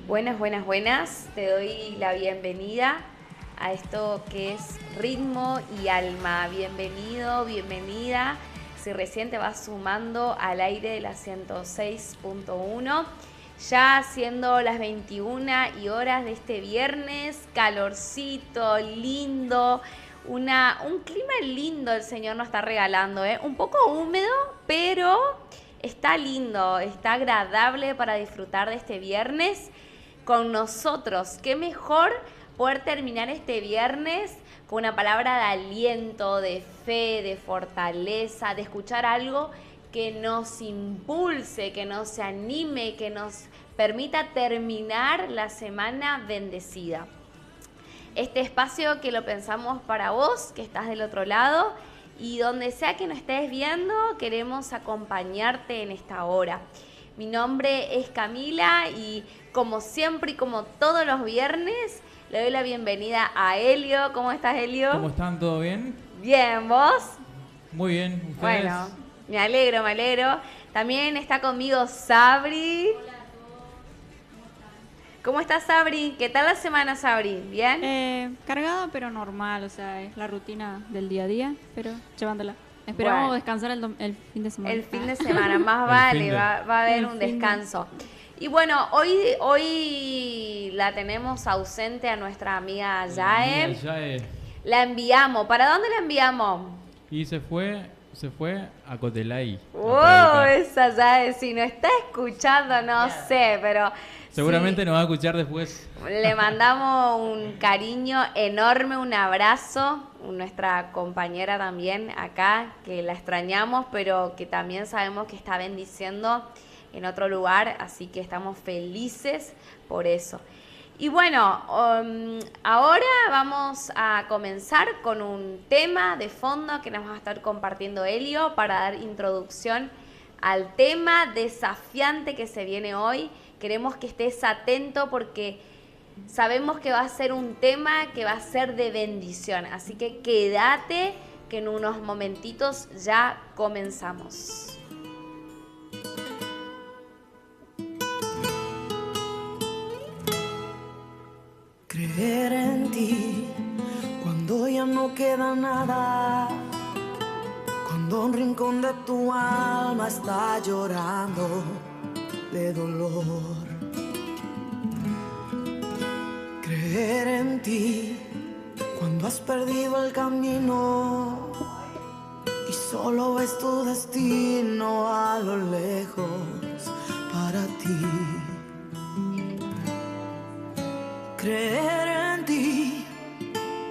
Buenas, buenas, buenas. Te doy la bienvenida a esto que es Ritmo y Alma. Bienvenido, bienvenida. Si recién te vas sumando al aire de la 106.1, ya siendo las 21 horas de este viernes, calorcito, lindo, un clima lindo el Señor nos está regalando, un poco húmedo, pero está lindo, está agradable para disfrutar de este viernes con nosotros. Qué mejor poder terminar este viernes con una palabra de aliento, de fe, de fortaleza, de escuchar algo que nos impulse, que nos anime, que nos permita terminar la semana bendecida. Este espacio que lo pensamos para vos, que estás del otro lado, y donde sea que nos estés viendo, queremos acompañarte en esta hora. Mi nombre es Camila y como siempre y como todos los viernes, le doy la bienvenida a Helio. ¿Cómo estás, Helio? ¿Cómo están? ¿Todo bien? Bien, ¿vos? Muy bien, ¿ustedes? Bueno, me alegro, me alegro. También está conmigo Sabri. Hola a todos, ¿cómo están? ¿Cómo estás, Sabri? ¿Qué tal la semana, Sabri? ¿Bien? Cargada, pero normal, o sea, es la rutina del día a día, pero llevándola. Esperamos descansar el fin de semana. El fin de semana, más vale, va a haber un descanso. Y bueno, hoy la tenemos ausente a nuestra amiga Yae. La enviamos. ¿Para dónde la enviamos? Y se fue a Cotelay. Esa Yae, si nos está escuchando, no sé, pero... Seguramente sí, nos va a escuchar después. Le mandamos un cariño enorme, un abrazo. Nuestra compañera también acá, que la extrañamos, pero que también sabemos que está bendiciendo en otro lugar, así que estamos felices por eso. Y bueno, ahora vamos a comenzar con un tema de fondo que nos va a estar compartiendo Helio para dar introducción al tema desafiante que se viene hoy. Queremos que estés atento porque sabemos que va a ser un tema que va a ser de bendición. Así que quédate, que en unos momentitos ya comenzamos. Creer en ti cuando ya no queda nada, cuando un rincón de tu alma está llorando de dolor. Creer en ti cuando has perdido el camino y solo ves tu destino a lo lejos para ti. Creer en ti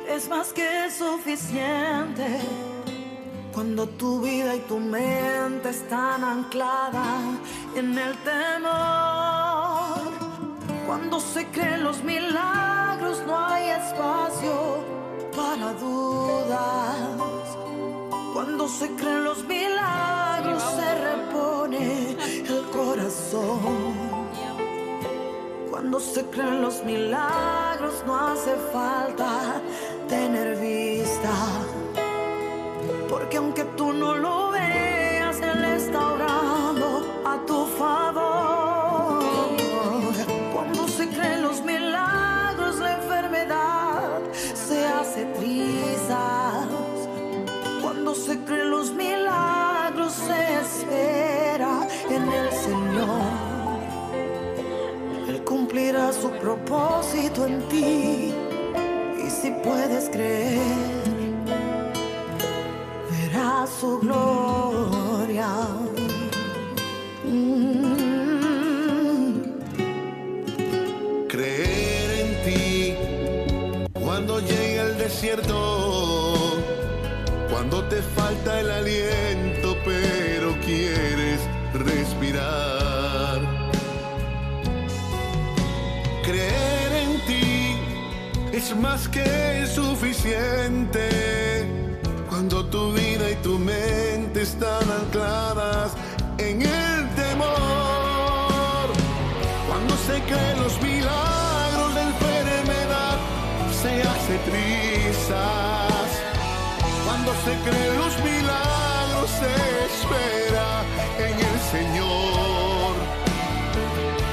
es más que suficiente cuando tu vida y tu mente están ancladas en el temor. Cuando se creen los milagros no hay espacio para dudas. Cuando se creen los milagros se repone el corazón. Cuando se creen los milagros no hace falta tener vista, porque aunque tú no lo veas, Él está orando a tu favor. Cuando se creen los milagros, la enfermedad se hace trizas. Cuando se creen los milagros, se espera en el Señor. Él cumplirá su propósito en ti, y si puedes creer, verás su gloria. Creer en ti cuando llega el desierto, cuando te falta el aliento pero quieres respirar. Creer en ti es más que suficiente cuando tu vida y tu mente están ancladas en el temor. Cuando se creen los milagros, la enfermedad se hace trizas. Cuando se creen los milagros, se espera en el Señor,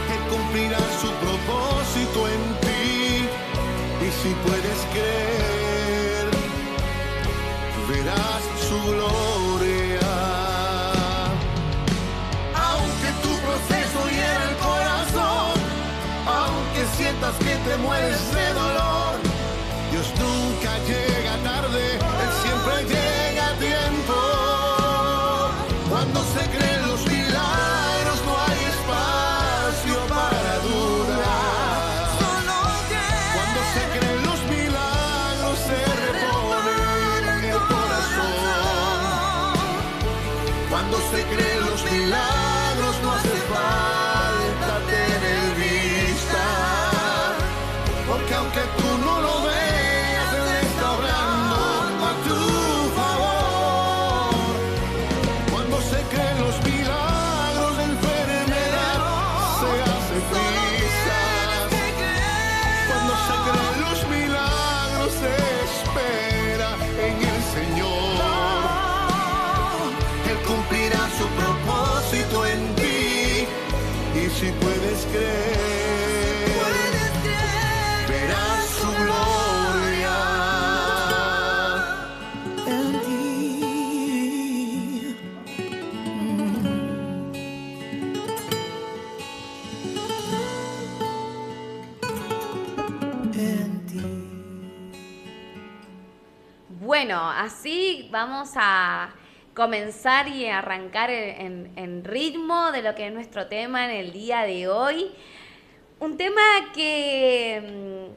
que cumplirá su propósito si puedes creer, verás su gloria. Aunque tu proceso hiera el corazón, aunque sientas que te mueres de dolor, Dios nunca llega tarde, Él siempre llega a tiempo. Cuando se creen los milagros no hay espacio para dudas. Cuando se creen los milagros se repone el corazón. Cuando se creen los milagros no hace falta tener vista, porque aunque tú no lo veas, Él está obrando a tu favor. Cuando se creen los milagros, la enfermedad se hace trizas. Cuando se creen los milagros, se espera en el Señor. Él cumplirá su propósito en ti, y si puedes creer, verás su gloria En ti. En ti. Bueno, así vamos a comenzar y arrancar en ritmo de lo que es nuestro tema en el día de hoy. Un tema que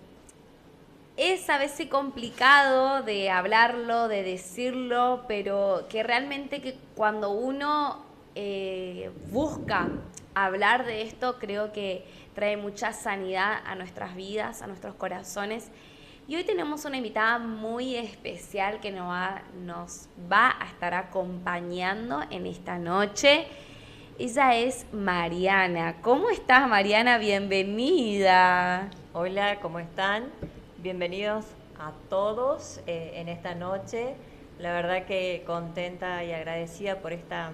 es a veces complicado de hablarlo, de decirlo, pero que realmente que cuando uno busca hablar de esto, creo que trae mucha sanidad a nuestras vidas, a nuestros corazones. Y hoy tenemos una invitada muy especial que nos va a estar acompañando en esta noche. Ella es Mariana. ¿Cómo estás, Mariana? Bienvenida. Hola, ¿cómo están? Bienvenidos a todos en esta noche. La verdad que contenta y agradecida por esta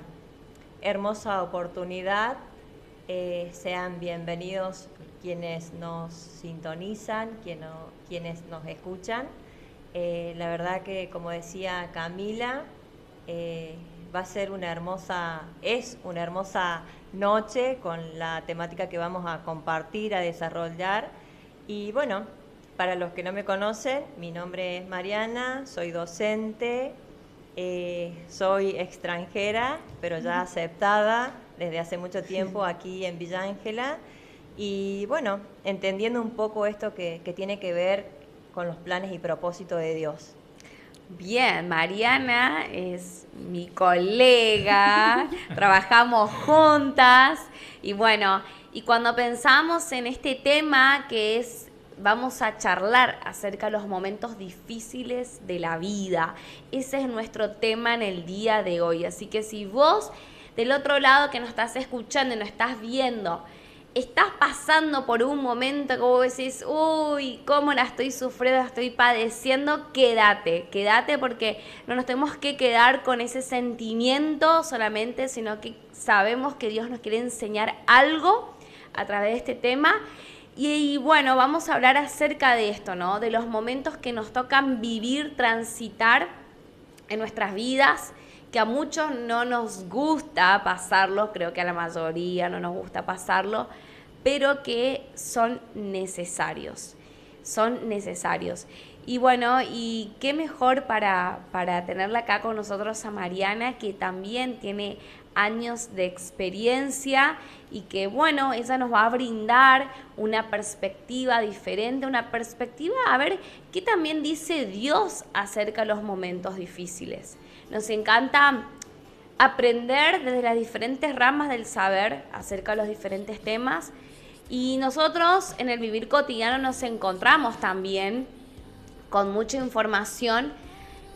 hermosa oportunidad. Sean bienvenidos quienes nos sintonizan, quienes nos escuchan. La verdad que, como decía Camila, va a ser una hermosa noche con la temática que vamos a compartir, a desarrollar. Y bueno, para los que no me conocen, mi nombre es Mariana, soy docente, soy extranjera, pero ya aceptada desde hace mucho tiempo aquí en Villa Ángela. Y bueno, entendiendo un poco esto que tiene que ver con los planes y propósitos de Dios. Bien, Mariana es mi colega, trabajamos juntas y bueno, y cuando pensamos en este tema que es, vamos a charlar acerca de los momentos difíciles de la vida, ese es nuestro tema en el día de hoy, así que si vos del otro lado que nos estás escuchando y nos estás viendo, estás pasando por un momento que vos decís, uy, cómo la estoy sufriendo, la estoy padeciendo, quédate porque no nos tenemos que quedar con ese sentimiento solamente, sino que sabemos que Dios nos quiere enseñar algo a través de este tema. Y bueno, vamos a hablar acerca de esto, ¿no? De los momentos que nos tocan vivir, transitar en nuestras vidas, que a muchos no nos gusta pasarlo, creo que a la mayoría no nos gusta pasarlo, pero que son necesarios. Y bueno, y qué mejor para tenerla acá con nosotros a Mariana, que también tiene años de experiencia y que bueno, ella nos va a brindar una perspectiva diferente, una perspectiva a ver qué también dice Dios acerca de los momentos difíciles. Nos encanta aprender desde las diferentes ramas del saber acerca de los diferentes temas y nosotros en el vivir cotidiano nos encontramos también con mucha información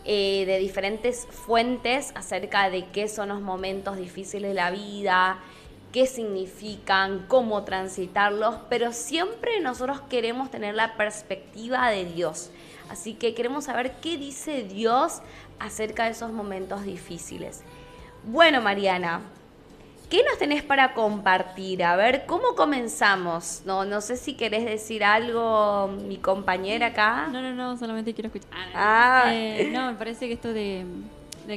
de diferentes fuentes acerca de qué son los momentos difíciles de la vida, qué significan, cómo transitarlos, pero siempre nosotros queremos tener la perspectiva de Dios. Así que queremos saber qué dice Dios acerca de esos momentos difíciles. Bueno, Mariana, ¿Qué nos tenés para compartir? A ver, ¿cómo comenzamos? No sé si querés decir algo, mi compañera acá. No, solamente quiero escuchar. Ah. Me parece que esto de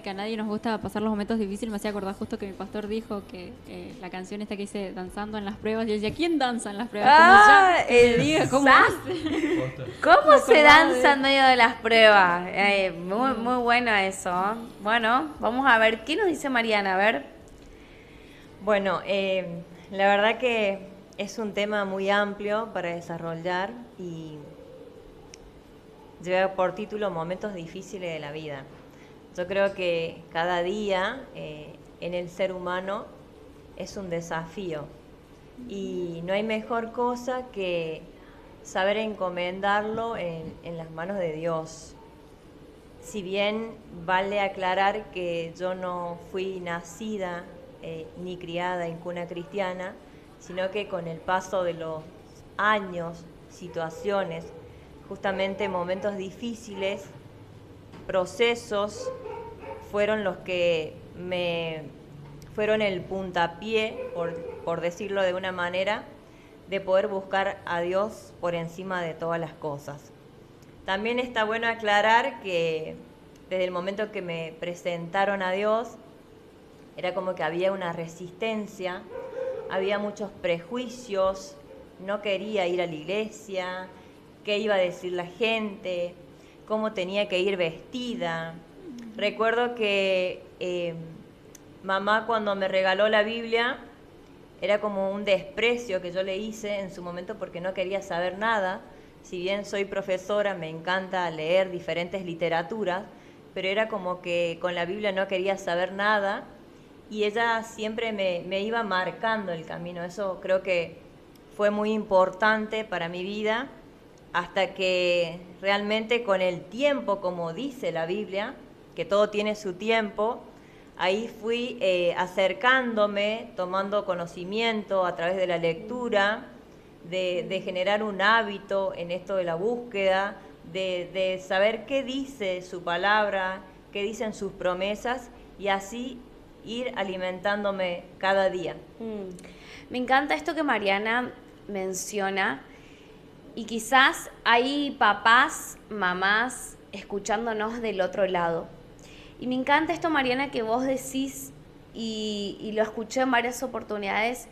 que a nadie nos gusta pasar los momentos difíciles me hacía acordar justo que mi pastor dijo que la canción esta que dice Danzando en las pruebas, y yo decía, ¿quién danza en las pruebas? Que me diga cómo hace. ¿Cómo se danza en medio de las pruebas? Muy bueno eso. Bueno, vamos a ver, ¿qué nos dice Mariana? A ver. Bueno, la verdad que es un tema muy amplio para desarrollar y lleva por título Momentos difíciles de la vida. Yo creo que cada día en el ser humano es un desafío y no hay mejor cosa que saber encomendarlo en las manos de Dios. Si bien vale aclarar que yo no fui nacida ni criada en cuna cristiana, sino que con el paso de los años, situaciones, justamente momentos difíciles, procesos, fueron los que me fueron el puntapié, por decirlo de una manera, de poder buscar a Dios por encima de todas las cosas. También está bueno aclarar que desde el momento que me presentaron a Dios, era como que había una resistencia, había muchos prejuicios, no quería ir a la iglesia, qué iba a decir la gente, cómo tenía que ir vestida. Recuerdo que mamá cuando me regaló la Biblia era como un desprecio que yo le hice en su momento porque no quería saber nada. Si bien soy profesora, me encanta leer diferentes literaturas, pero era como que con la Biblia no quería saber nada y ella siempre me iba marcando el camino. Eso creo que fue muy importante para mi vida hasta que realmente con el tiempo, como dice la Biblia, que todo tiene su tiempo, ahí fui acercándome, tomando conocimiento a través de la lectura, de generar un hábito en esto de la búsqueda, de saber qué dice su palabra, qué dicen sus promesas y así ir alimentándome cada día. Me encanta esto que Mariana menciona y quizás hay papás, mamás escuchándonos del otro lado. Y me encanta esto, Mariana, que vos decís, y lo escuché en varias oportunidades,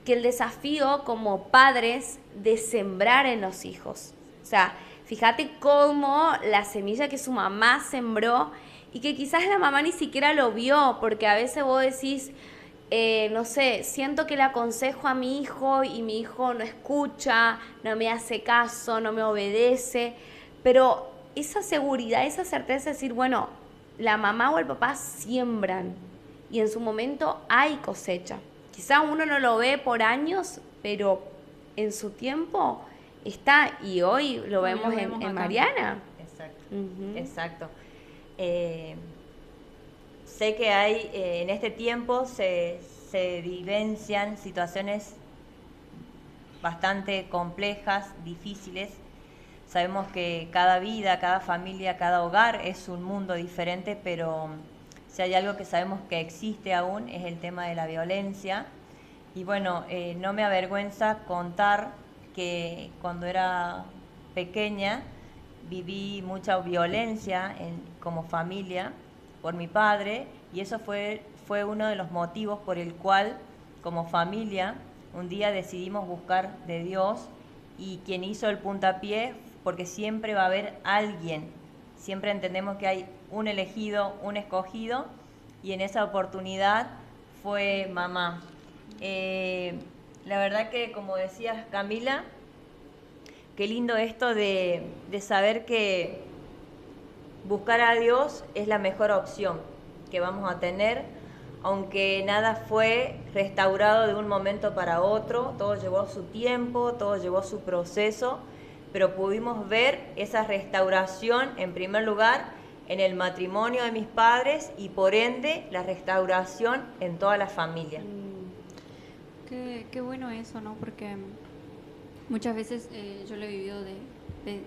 que el desafío como padres de sembrar en los hijos. O sea, fíjate cómo la semilla que su mamá sembró y que quizás la mamá ni siquiera lo vio, porque a veces vos decís, no sé, siento que le aconsejo a mi hijo y mi hijo no escucha, no me hace caso, no me obedece, pero esa seguridad, esa certeza de decir, bueno, la mamá o el papá siembran y en su momento hay cosecha. Quizá uno no lo ve por años, pero en su tiempo está y hoy lo vemos en Mariana. Exacto, Uh-huh. exacto. Sé que hay, en este tiempo se vivencian situaciones bastante complejas, difíciles. Sabemos que cada vida, cada familia, cada hogar es un mundo diferente, pero si hay algo que sabemos que existe aún es el tema de la violencia. Y bueno, no me avergüenza contar que cuando era pequeña viví mucha violencia como familia por mi padre y eso fue uno de los motivos por el cual como familia un día decidimos buscar de Dios y quien hizo el puntapié, porque siempre va a haber alguien, siempre entendemos que hay un elegido, un escogido y en esa oportunidad fue mamá. La verdad que como decías Camila, qué lindo esto de saber que buscar a Dios es la mejor opción que vamos a tener, aunque nada fue restaurado de un momento para otro, todo llevó su tiempo, todo llevó su proceso, pero pudimos ver esa restauración en primer lugar en el matrimonio de mis padres y por ende la restauración en toda la familia. Qué bueno eso, ¿no? Porque muchas veces yo lo he vivido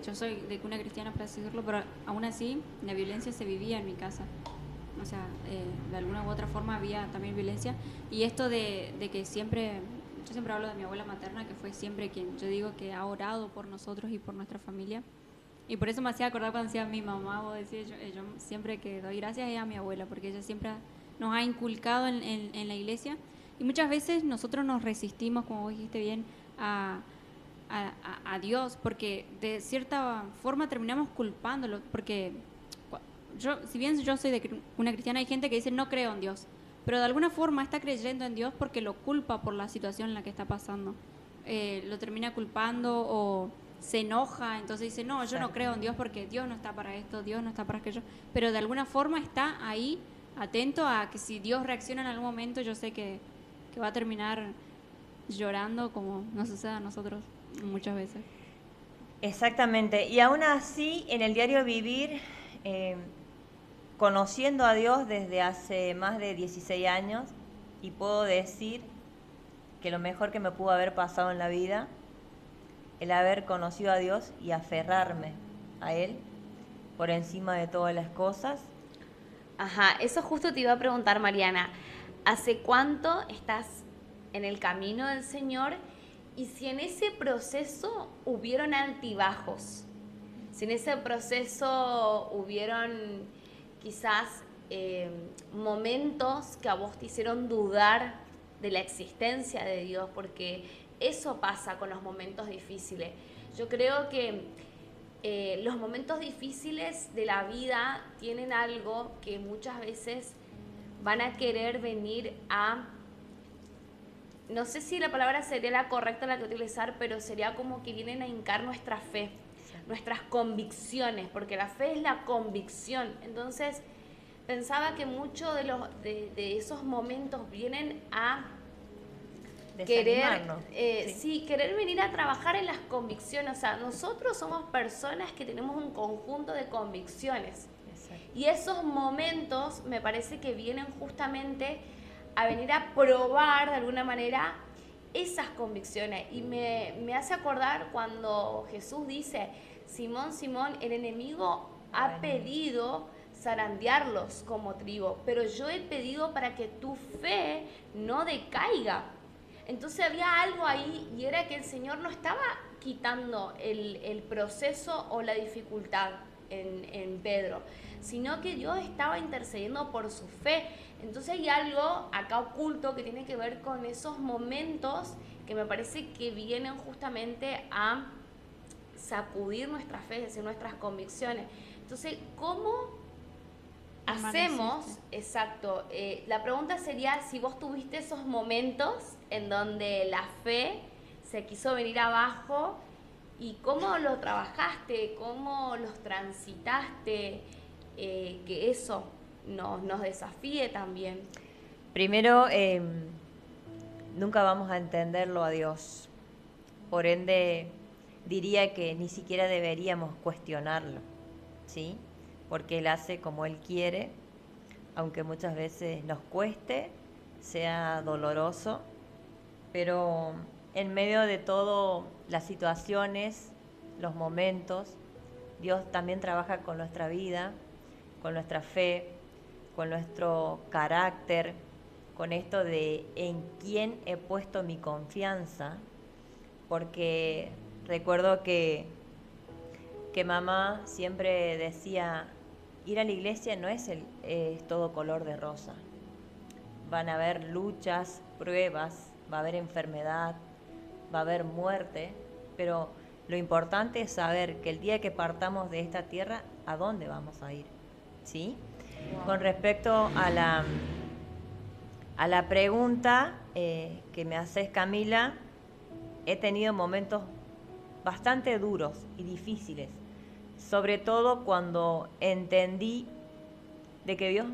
yo soy de cuna cristiana, por así decirlo, pero aún así la violencia se vivía en mi casa. o sea, de alguna u otra forma había también violencia. Y esto de que siempre, yo siempre hablo de mi abuela materna, que fue siempre quien, yo digo que ha orado por nosotros y por nuestra familia. Y por eso me hacía acordar cuando decía mi mamá, vos decís, yo siempre que doy gracias es a mi abuela, porque ella siempre nos ha inculcado en la iglesia. Y muchas veces nosotros nos resistimos, como vos dijiste bien, a Dios, porque de cierta forma terminamos culpándolo, porque si bien yo soy una cristiana, hay gente que dice no creo en Dios, pero de alguna forma está creyendo en Dios porque lo culpa por la situación en la que está pasando. Lo termina culpando o se enoja, entonces dice no, yo no creo en Dios porque Dios no está para esto, Dios no está para aquello, pero de alguna forma está ahí atento a que si Dios reacciona en algún momento, yo sé que va a terminar llorando como nos sucede a nosotros muchas veces. Exactamente, y aún así en el diario vivir, conociendo a Dios desde hace más de 16 años, y puedo decir que lo mejor que me pudo haber pasado en la vida, el haber conocido a Dios y aferrarme a Él por encima de todas las cosas. Ajá, eso justo te iba a preguntar, Mariana. ¿Hace cuánto estás en el camino del Señor? Y si en ese proceso hubieron altibajos, si en ese proceso hubieron quizás momentos que a vos te hicieron dudar de la existencia de Dios, porque eso pasa con los momentos difíciles. Yo creo que los momentos difíciles de la vida tienen algo que muchas veces van a querer venir a, no sé si la palabra sería la correcta la que utilizar, pero sería como que vienen a hincar nuestra fe, nuestras convicciones, porque la fe es la convicción. Entonces pensaba que muchos de esos momentos vienen a querer, querer venir a trabajar en las convicciones. O sea, nosotros somos personas que tenemos un conjunto de convicciones. Exacto. Y esos momentos me parece que vienen justamente a venir a probar de alguna manera esas convicciones. Y me hace acordar cuando Jesús dice, Simón, Simón, el enemigo ha pedido zarandearlos como trigo, pero yo he pedido para que tu fe no decaiga. Entonces había algo ahí, y era que el Señor no estaba quitando el proceso o la dificultad en Pedro, sino que Dios estaba intercediendo por su fe. Entonces hay algo acá oculto que tiene que ver con esos momentos que me parece que vienen justamente a sacudir nuestra fe, es decir, nuestras convicciones. Entonces, ¿cómo hacemos? Exacto. La pregunta sería si vos tuviste esos momentos en donde la fe se quiso venir abajo y cómo lo trabajaste, cómo los transitaste, que eso nos desafíe también. Primero, nunca vamos a entenderlo a Dios. Por ende, diría que ni siquiera deberíamos cuestionarlo, ¿sí? Porque Él hace como Él quiere, aunque muchas veces nos cueste, sea doloroso, pero en medio de todo las situaciones, los momentos, Dios también trabaja con nuestra vida, con nuestra fe, con nuestro carácter, con esto de en quién he puesto mi confianza, porque recuerdo que mamá siempre decía, ir a la iglesia no es todo color de rosa. Van a haber luchas, pruebas, va a haber enfermedad, va a haber muerte, pero lo importante es saber que el día que partamos de esta tierra, ¿a dónde vamos a ir? ¿Sí? Wow. Con respecto a la pregunta que me haces, Camila, he tenido momentos bastante duros y difíciles, sobre todo cuando entendí de que Dios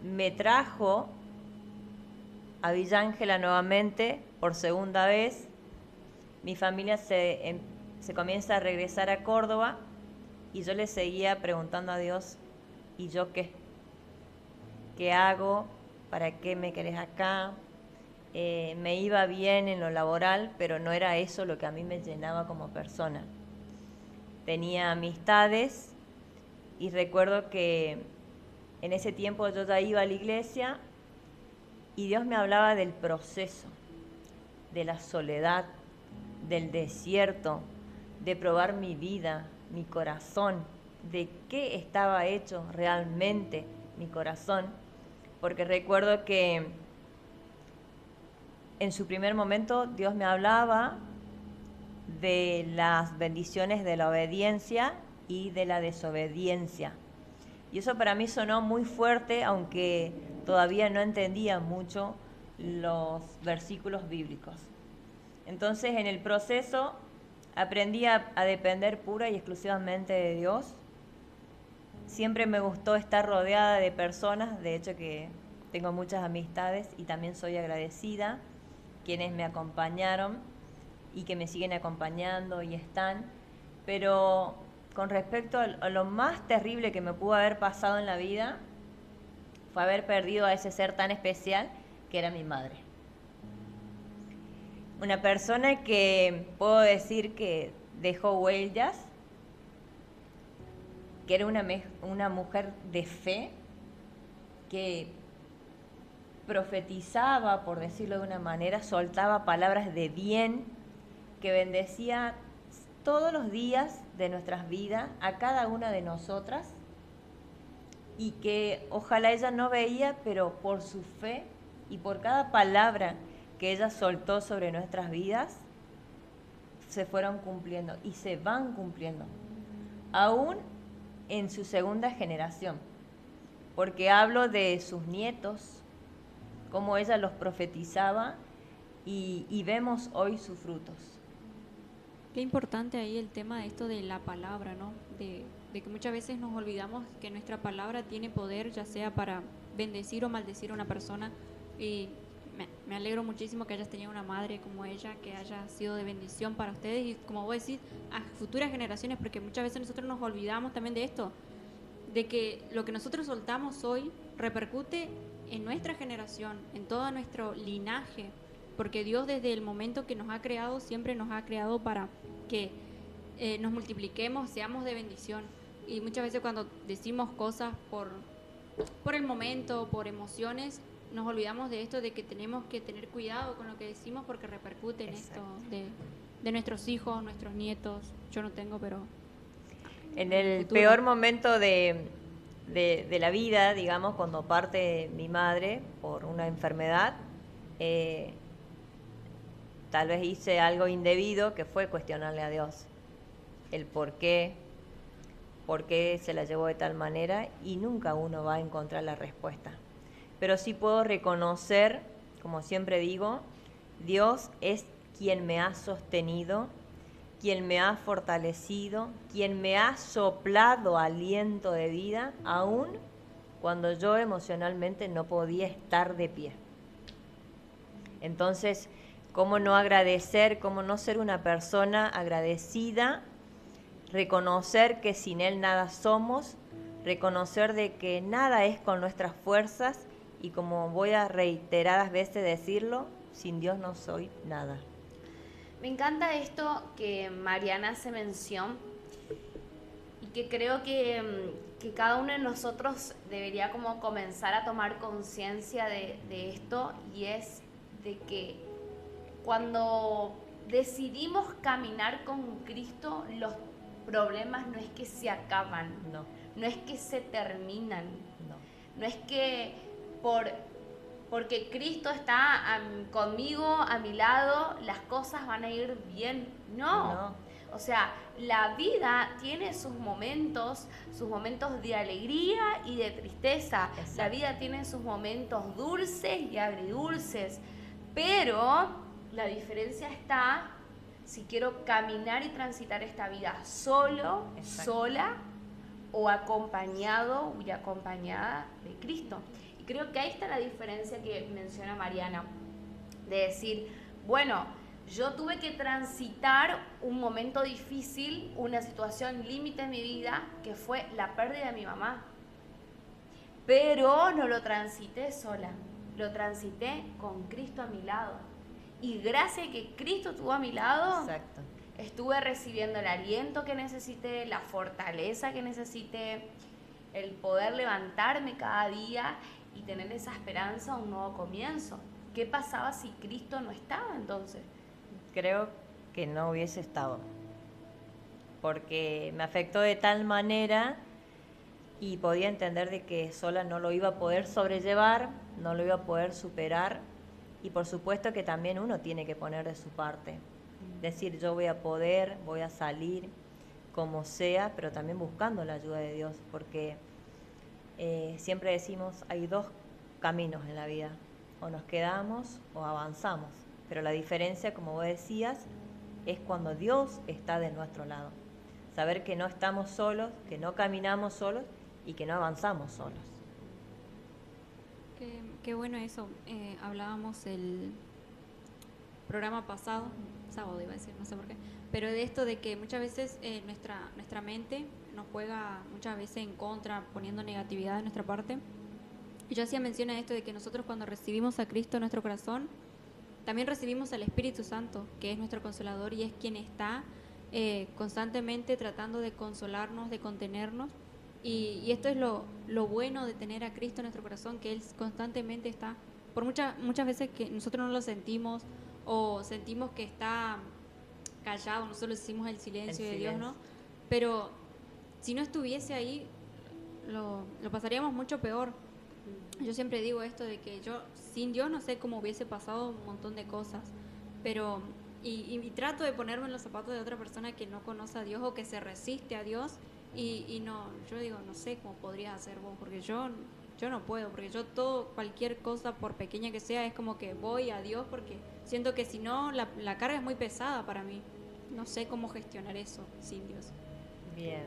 me trajo a Villa Ángela nuevamente por segunda vez. Mi familia se comienza a regresar a Córdoba y yo le seguía preguntando a Dios, ¿y yo qué? ¿Qué hago? ¿Para qué me querés acá? Me iba bien en lo laboral, pero no era eso lo que a mí me llenaba como persona. Tenía amistades y recuerdo que En ese tiempo yo ya iba a la iglesia y Dios me hablaba del proceso, de la soledad, del desierto, de probar mi vida, mi corazón, de qué estaba hecho realmente mi corazón, porque recuerdo que en su primer momento Dios me hablaba de las bendiciones de la obediencia y de la desobediencia. Y eso para mí sonó muy fuerte, aunque todavía no entendía mucho los versículos bíblicos. Entonces, en el proceso aprendí a depender pura y exclusivamente de Dios. Siempre me gustó estar rodeada de personas, de hecho que tengo muchas amistades y también soy agradecida, quienes me acompañaron y que me siguen acompañando y están. Pero con respecto a lo más terrible que me pudo haber pasado en la vida, fue haber perdido a ese ser tan especial que era mi madre. Una persona que puedo decir que dejó huellas, que era una mujer de fe, que profetizaba, por decirlo de una manera, soltaba palabras de bien, que bendecía todos los días de nuestras vidas a cada una de nosotras, y que ojalá ella no veía, pero por su fe y por cada palabra que ella soltó sobre nuestras vidas, se fueron cumpliendo y se van cumpliendo, aún en su segunda generación, porque hablo de sus nietos, cómo ella los profetizaba y vemos hoy sus frutos. Qué importante ahí el tema de esto de la palabra, ¿no? De que muchas veces nos olvidamos que nuestra palabra tiene poder, ya sea para bendecir o maldecir a una persona. Y me alegro muchísimo que hayas tenido una madre como ella, que haya sido de bendición para ustedes y, como vos decís, a futuras generaciones, porque muchas veces nosotros nos olvidamos también de esto, de que lo que nosotros soltamos hoy repercute en nuestra generación, en todo nuestro linaje, porque Dios desde el momento que nos ha creado, siempre nos ha creado para que nos multipliquemos, seamos de bendición. Y muchas veces cuando decimos cosas por el momento, por emociones, nos olvidamos de esto, de que tenemos que tener cuidado con lo que decimos porque repercute en esto de nuestros hijos, nuestros nietos. Yo no tengo, pero... En el futuro. peor momento de la vida, digamos, cuando parte mi madre por una enfermedad, tal vez hice algo indebido, que fue cuestionarle a Dios el por qué se la llevó de tal manera, y nunca uno va a encontrar la respuesta. Pero sí puedo reconocer, como siempre digo, Dios es quien me ha sostenido, quien me ha fortalecido, quien me ha soplado aliento de vida, aun cuando yo emocionalmente no podía estar de pie. Entonces, ¿cómo no agradecer, cómo no ser una persona agradecida? Reconocer que sin Él nada somos, reconocer de que nada es con nuestras fuerzas, y como voy a reiteradas veces decirlo, sin Dios no soy nada. Me encanta esto que Mariana hace mención y que creo que cada uno de nosotros debería como comenzar a tomar conciencia de esto, y es de que cuando decidimos caminar con Cristo, los problemas no es que se acaban, no es que se terminan, no es que porque Cristo está conmigo, a mi lado, las cosas van a ir bien. No. O sea, la vida tiene sus momentos de alegría y de tristeza. Exacto. La vida tiene sus momentos dulces y agridulces. Pero la diferencia está si quiero caminar y transitar esta vida solo, exacto, sola, o acompañado y acompañada de Cristo. Creo que ahí está la diferencia que menciona Mariana, de decir, bueno, yo tuve que transitar un momento difícil, una situación límite en mi vida, que fue la pérdida de mi mamá. Pero no lo transité sola, lo transité con Cristo a mi lado. Y gracias a que Cristo estuvo a mi lado, exacto, estuve recibiendo el aliento que necesité, la fortaleza que necesité, el poder levantarme cada día y tener esa esperanza a un nuevo comienzo. ¿Qué pasaba si Cristo no estaba entonces? Creo que no hubiese estado, porque me afectó de tal manera y podía entender de que sola no lo iba a poder sobrellevar, no lo iba a poder superar, y por supuesto que también uno tiene que poner de su parte, decir yo voy a poder, voy a salir como sea, pero también buscando la ayuda de Dios, porque siempre decimos hay dos caminos en la vida, o nos quedamos o avanzamos, pero la diferencia, como vos decías, es cuando Dios está de nuestro lado, saber que no estamos solos, que no caminamos solos y que no avanzamos solos. Qué bueno eso. Hablábamos el programa pasado, sábado iba a decir, no sé por qué, pero de esto de que muchas veces nuestra mente nos juega muchas veces en contra, poniendo negatividad de nuestra parte. Y yo hacía mención a esto de que nosotros cuando recibimos a Cristo en nuestro corazón, también recibimos al Espíritu Santo, que es nuestro consolador y es quien está constantemente tratando de consolarnos, de contenernos. Y esto es lo bueno de tener a Cristo en nuestro corazón, que Él constantemente está, por muchas veces que nosotros no lo sentimos o sentimos que está callado, nosotros decimos el silencio de Dios, ¿no? Pero si no estuviese ahí, lo pasaríamos mucho peor. Yo siempre digo esto de que yo sin Dios no sé cómo hubiese pasado un montón de cosas, pero y trato de ponerme en los zapatos de otra persona que no conoce a Dios o que se resiste a Dios y no, yo digo, no sé cómo podrías hacer vos, porque yo no puedo, porque yo cualquier cosa por pequeña que sea es como que voy a Dios porque siento que si no la carga es muy pesada para mí, no sé cómo gestionar eso sin Dios. Bien.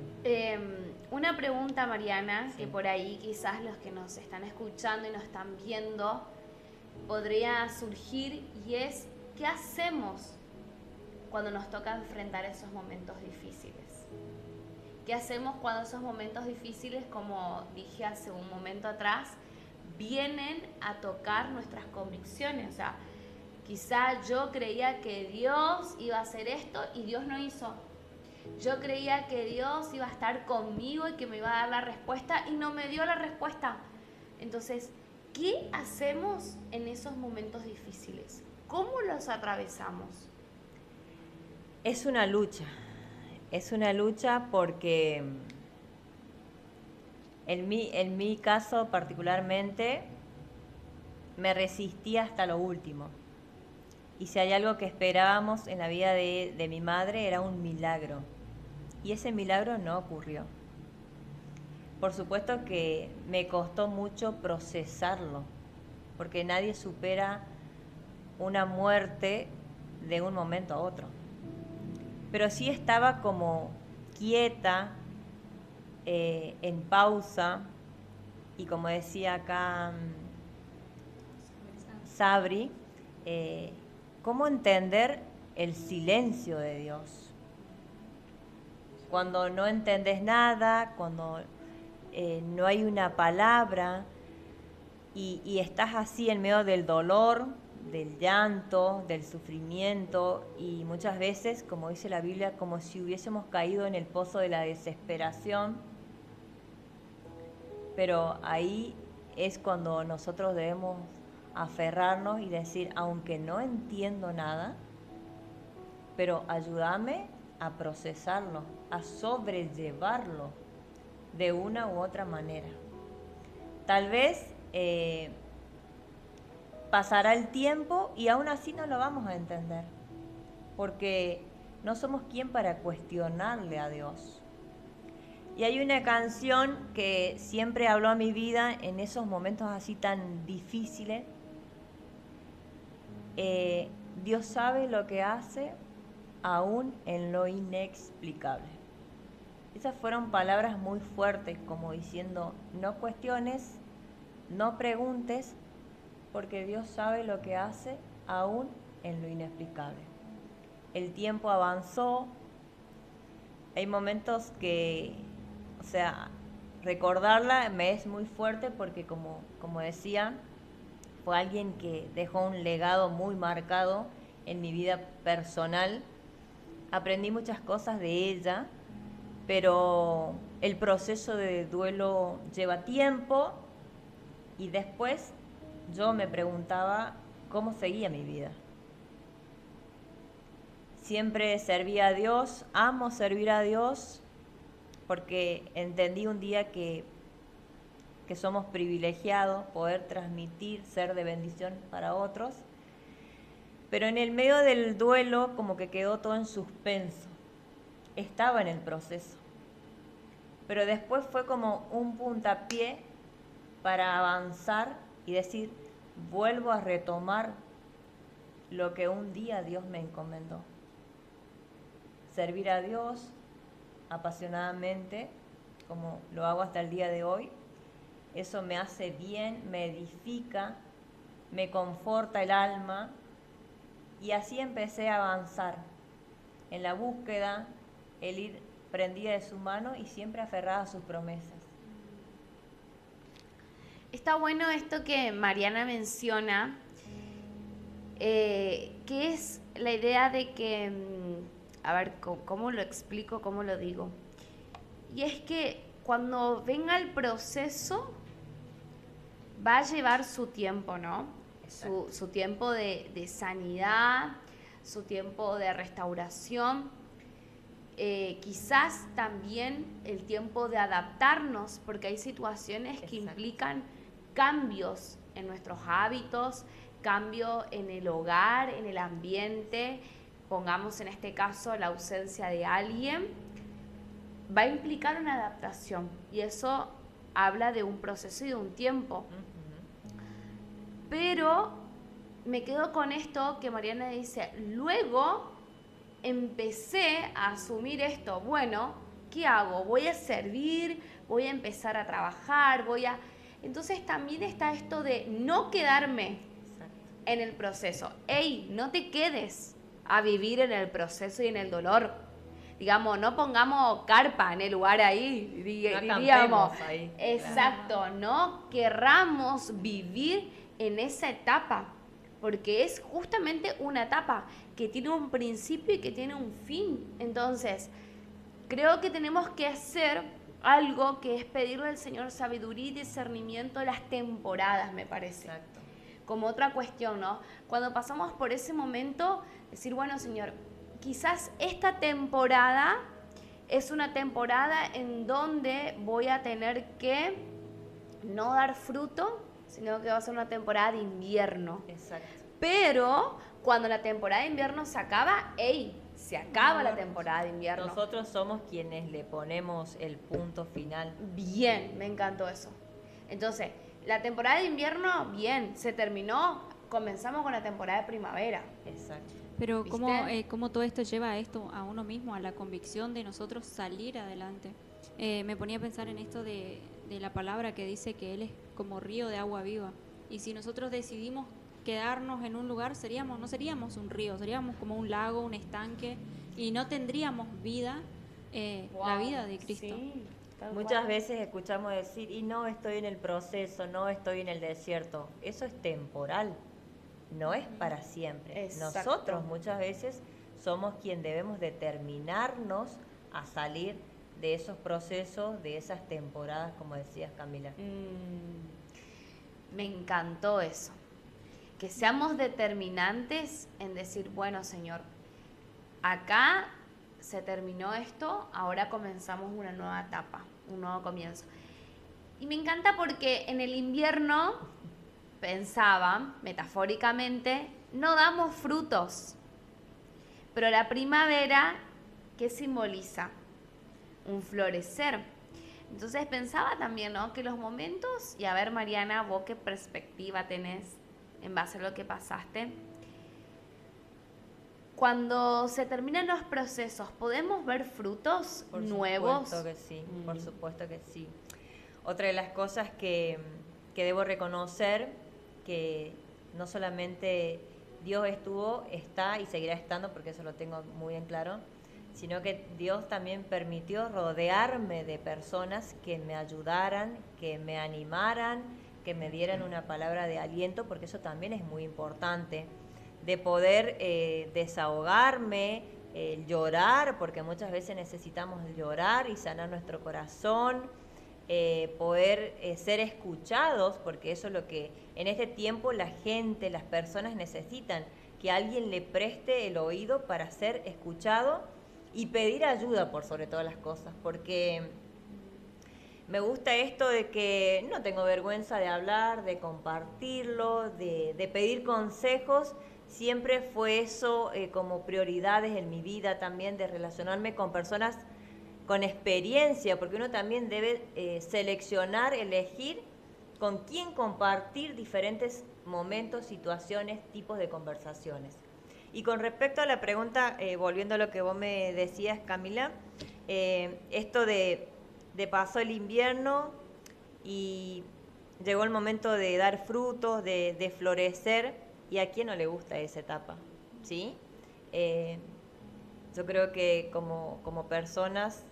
Una pregunta, Mariana, que por ahí quizás los que nos están escuchando y nos están viendo podría surgir, y es, ¿qué hacemos cuando nos toca enfrentar esos momentos difíciles? ¿Qué hacemos cuando esos momentos difíciles, como dije hace un momento atrás, vienen a tocar nuestras convicciones? O sea, quizá yo creía que Dios iba a hacer esto y Dios no hizo. Yo creía que Dios iba a estar conmigo y que me iba a dar la respuesta y no me dio la respuesta. Entonces, ¿qué hacemos en esos momentos difíciles? ¿Cómo los atravesamos? Es una lucha porque en mi caso particularmente me resistí hasta lo último. Y si hay algo que esperábamos en la vida de mi madre era un milagro. Y ese milagro no ocurrió. Por supuesto que me costó mucho procesarlo, porque nadie supera una muerte de un momento a otro. Pero sí estaba como quieta, en pausa, y como decía acá Sabri, ¿cómo entender el silencio de Dios? Cuando no entendés nada, cuando no hay una palabra y estás así en medio del dolor, del llanto, del sufrimiento, y muchas veces, como dice la Biblia, como si hubiésemos caído en el pozo de la desesperación. Pero ahí es cuando nosotros debemos aferrarnos y decir, aunque no entiendo nada, pero ayúdame a procesarlo, a sobrellevarlo de una u otra manera. Tal vez pasará el tiempo y aún así no lo vamos a entender, porque no somos quien para cuestionarle a Dios. Y hay una canción que siempre habló a mi vida en esos momentos así tan difíciles. Dios sabe lo que hace aún en lo inexplicable. Esas fueron palabras muy fuertes, como diciendo, no cuestiones, no preguntes, porque Dios sabe lo que hace aún en lo inexplicable. El tiempo avanzó, hay momentos que, o sea, recordarla me es muy fuerte porque como decía, fue alguien que dejó un legado muy marcado en mi vida personal. Aprendí muchas cosas de ella, pero el proceso de duelo lleva tiempo y después yo me preguntaba cómo seguía mi vida. Siempre serví a Dios, amo servir a Dios, porque entendí un día que somos privilegiados, poder transmitir, ser de bendición para otros. Pero en el medio del duelo como que quedó todo en suspenso. Estaba en el proceso. Pero después fue como un puntapié para avanzar y decir, vuelvo a retomar lo que un día Dios me encomendó. Servir a Dios apasionadamente, como lo hago hasta el día de hoy. Eso me hace bien, me edifica, me conforta el alma. Y así empecé a avanzar en la búsqueda, el ir prendida de su mano y siempre aferrada a sus promesas. Está bueno esto que Mariana menciona, que es la idea de que, a ver, ¿cómo lo explico, cómo lo digo? Y es que cuando venga el proceso, va a llevar su tiempo, ¿no? Su tiempo de sanidad, su tiempo de restauración, quizás también el tiempo de adaptarnos, porque hay situaciones que implican cambios en nuestros hábitos, cambio en el hogar, en el ambiente, pongamos en este caso la ausencia de alguien, va a implicar una adaptación y eso habla de un proceso y de un tiempo. Pero me quedo con esto que Mariana dice, luego empecé a asumir esto, bueno, ¿qué hago? Voy a servir, voy a empezar a trabajar, Entonces también está esto de no quedarme en el proceso. ¡Ey! No te quedes a vivir en el proceso y en el dolor. Digamos, no pongamos carpa en el lugar ahí, diríamos. Ahí. Exacto, no querramos vivir en esa etapa, porque es justamente una etapa que tiene un principio y que tiene un fin. Entonces, creo que tenemos que hacer algo que es pedirle al Señor sabiduría y discernimiento de las temporadas, me parece. Exacto. Como otra cuestión, ¿no? Cuando pasamos por ese momento, decir, bueno, Señor, quizás esta temporada es una temporada en donde voy a tener que no dar fruto, sino que va a ser una temporada de invierno. Exacto. Pero cuando la temporada de invierno se acaba, se acaba la temporada de invierno. Nosotros somos quienes le ponemos el punto final. Bien, me encantó eso. Entonces, la temporada de invierno, bien, se terminó, comenzamos con la temporada de primavera. Exacto. Pero ¿Viste? ¿cómo todo esto lleva a esto, a uno mismo, a la convicción de nosotros salir adelante? Me ponía a pensar en esto de la palabra que dice que Él es como río de agua viva. Y si nosotros decidimos quedarnos en un lugar, no seríamos un río, seríamos como un lago, un estanque, y no tendríamos vida, la vida de Cristo. Sí, tal Muchas cual. veces escuchamos decir, y no estoy en el proceso, no estoy en el desierto. Eso es temporal, no es para siempre. Exacto. Nosotros muchas veces somos quien debemos determinarnos a salir de esos procesos, de esas temporadas, como decías, Camila. Me encantó eso. Que seamos determinantes en decir, bueno, Señor, acá se terminó esto, ahora comenzamos una nueva etapa, un nuevo comienzo. Y me encanta porque en el invierno, pensaba, metafóricamente, no damos frutos. Pero la primavera, ¿qué simboliza? Un florecer. Entonces pensaba también, ¿no? Que los momentos, y a ver, Mariana, vos qué perspectiva tenés en base a lo que pasaste. Cuando se terminan los procesos, ¿podemos ver frutos nuevos? Por supuesto que sí, por supuesto que sí. Otra de las cosas que debo reconocer, que no solamente Dios estuvo, está y seguirá estando, porque eso lo tengo muy en claro, sino que Dios también permitió rodearme de personas que me ayudaran, que me animaran, que me dieran una palabra de aliento, porque eso también es muy importante, de poder desahogarme, el llorar, porque muchas veces necesitamos llorar y sanar nuestro corazón, poder ser escuchados, porque eso es lo que en este tiempo la gente, las personas necesitan, que alguien le preste el oído para ser escuchado y pedir ayuda por sobre todas las cosas, porque me gusta esto de que no tengo vergüenza de hablar, de compartirlo, de pedir consejos. Siempre fue eso como prioridades en mi vida también, de relacionarme con personas con experiencia, porque uno también debe seleccionar, elegir con quién compartir diferentes momentos, situaciones, tipos de conversaciones. Y con respecto a la pregunta, volviendo a lo que vos me decías, Camila, esto de pasó el invierno y llegó el momento de dar frutos, de florecer, y a quién no le gusta esa etapa, ¿sí? Yo creo que como personas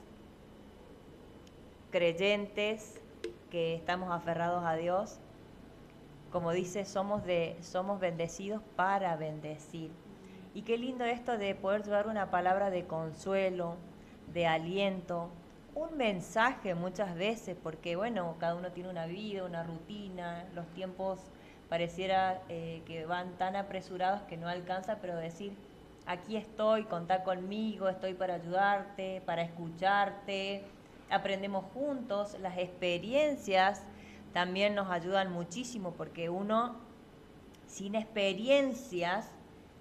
creyentes que estamos aferrados a Dios, como dice, somos bendecidos para bendecir. Y qué lindo esto de poder llevar una palabra de consuelo, de aliento, un mensaje muchas veces, porque bueno, cada uno tiene una vida, una rutina, los tiempos pareciera que van tan apresurados que no alcanza, pero decir, aquí estoy, contá conmigo, estoy para ayudarte, para escucharte, aprendemos juntos, las experiencias también nos ayudan muchísimo, porque uno sin experiencias,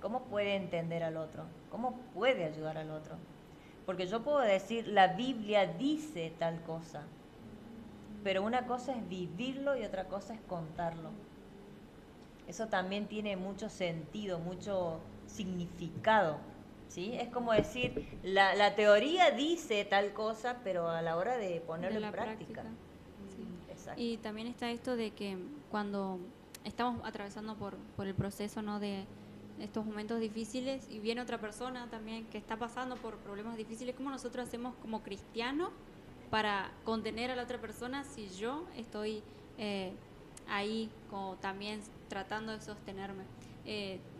¿cómo puede entender al otro? ¿Cómo puede ayudar al otro? Porque yo puedo decir, la Biblia dice tal cosa, pero una cosa es vivirlo y otra cosa es contarlo. Eso también tiene mucho sentido, mucho significado, ¿sí? Es como decir, la teoría dice tal cosa, pero a la hora de ponerlo en práctica. Sí. Exacto. Y también está esto de que cuando estamos atravesando por el proceso, ¿no?, de estos momentos difíciles, y viene otra persona también que está pasando por problemas difíciles, ¿cómo nosotros hacemos como cristianos para contener a la otra persona si yo estoy ahí como también tratando de sostenerme?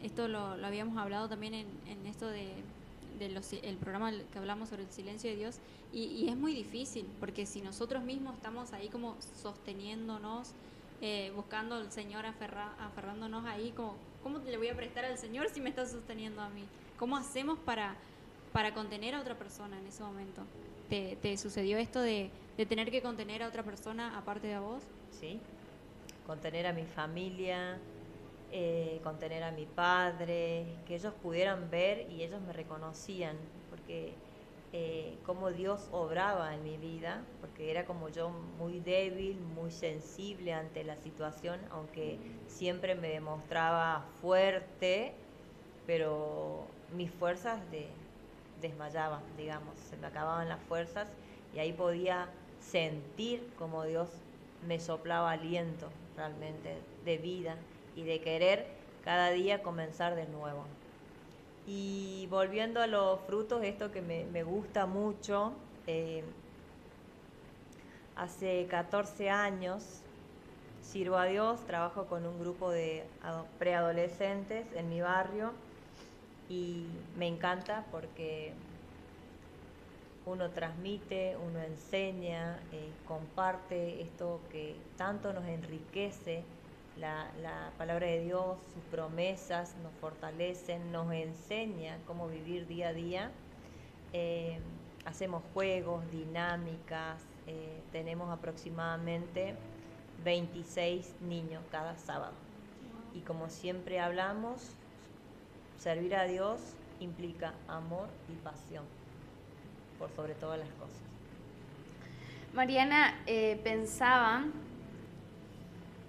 Esto lo habíamos hablado también en esto el programa que hablamos sobre el silencio de Dios, y es muy difícil, porque si nosotros mismos estamos ahí como sosteniéndonos, buscando al Señor, aferrándonos ahí, como, ¿cómo le voy a prestar al Señor si me está sosteniendo a mí? ¿Cómo hacemos para contener a otra persona en ese momento? ¿Te sucedió esto de tener que contener a otra persona aparte de a vos? Sí, contener a mi familia, contener a mi padre, que ellos pudieran ver y ellos me reconocían, porque cómo Dios obraba en mi vida, porque era como yo muy débil, muy sensible ante la situación, aunque siempre me demostraba fuerte, pero mis fuerzas desmayaban, digamos, se me acababan las fuerzas, y ahí podía sentir como Dios me soplaba aliento realmente de vida y de querer cada día comenzar de nuevo. Y volviendo a los frutos, esto que me gusta mucho, hace 14 años sirvo a Dios, trabajo con un grupo de preadolescentes en mi barrio, y me encanta porque uno transmite, uno enseña, comparte esto que tanto nos enriquece. La palabra de Dios, sus promesas nos fortalecen, nos enseña cómo vivir día a día. Hacemos juegos, dinámicas, tenemos aproximadamente 26 niños cada sábado. Y como siempre hablamos, servir a Dios implica amor y pasión, por sobre todas las cosas. Mariana, pensaba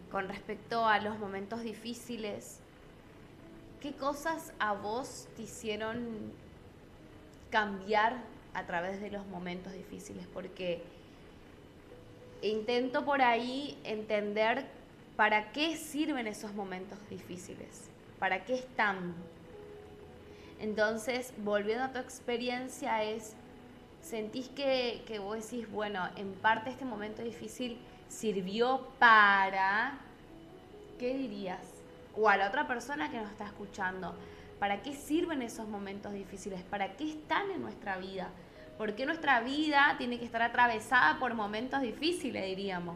con respecto a los momentos difíciles, ¿qué cosas a vos te hicieron cambiar a través de los momentos difíciles? Porque intento por ahí entender para qué sirven esos momentos difíciles, para qué están. Entonces, volviendo a tu experiencia, ¿sentís que vos decís, bueno, en parte este momento difícil sirvió para, ¿qué dirías? O a la otra persona que nos está escuchando, ¿Para qué sirven esos momentos difíciles? ¿Para qué están en nuestra vida? ¿Por qué nuestra vida tiene que estar atravesada por momentos difíciles, diríamos?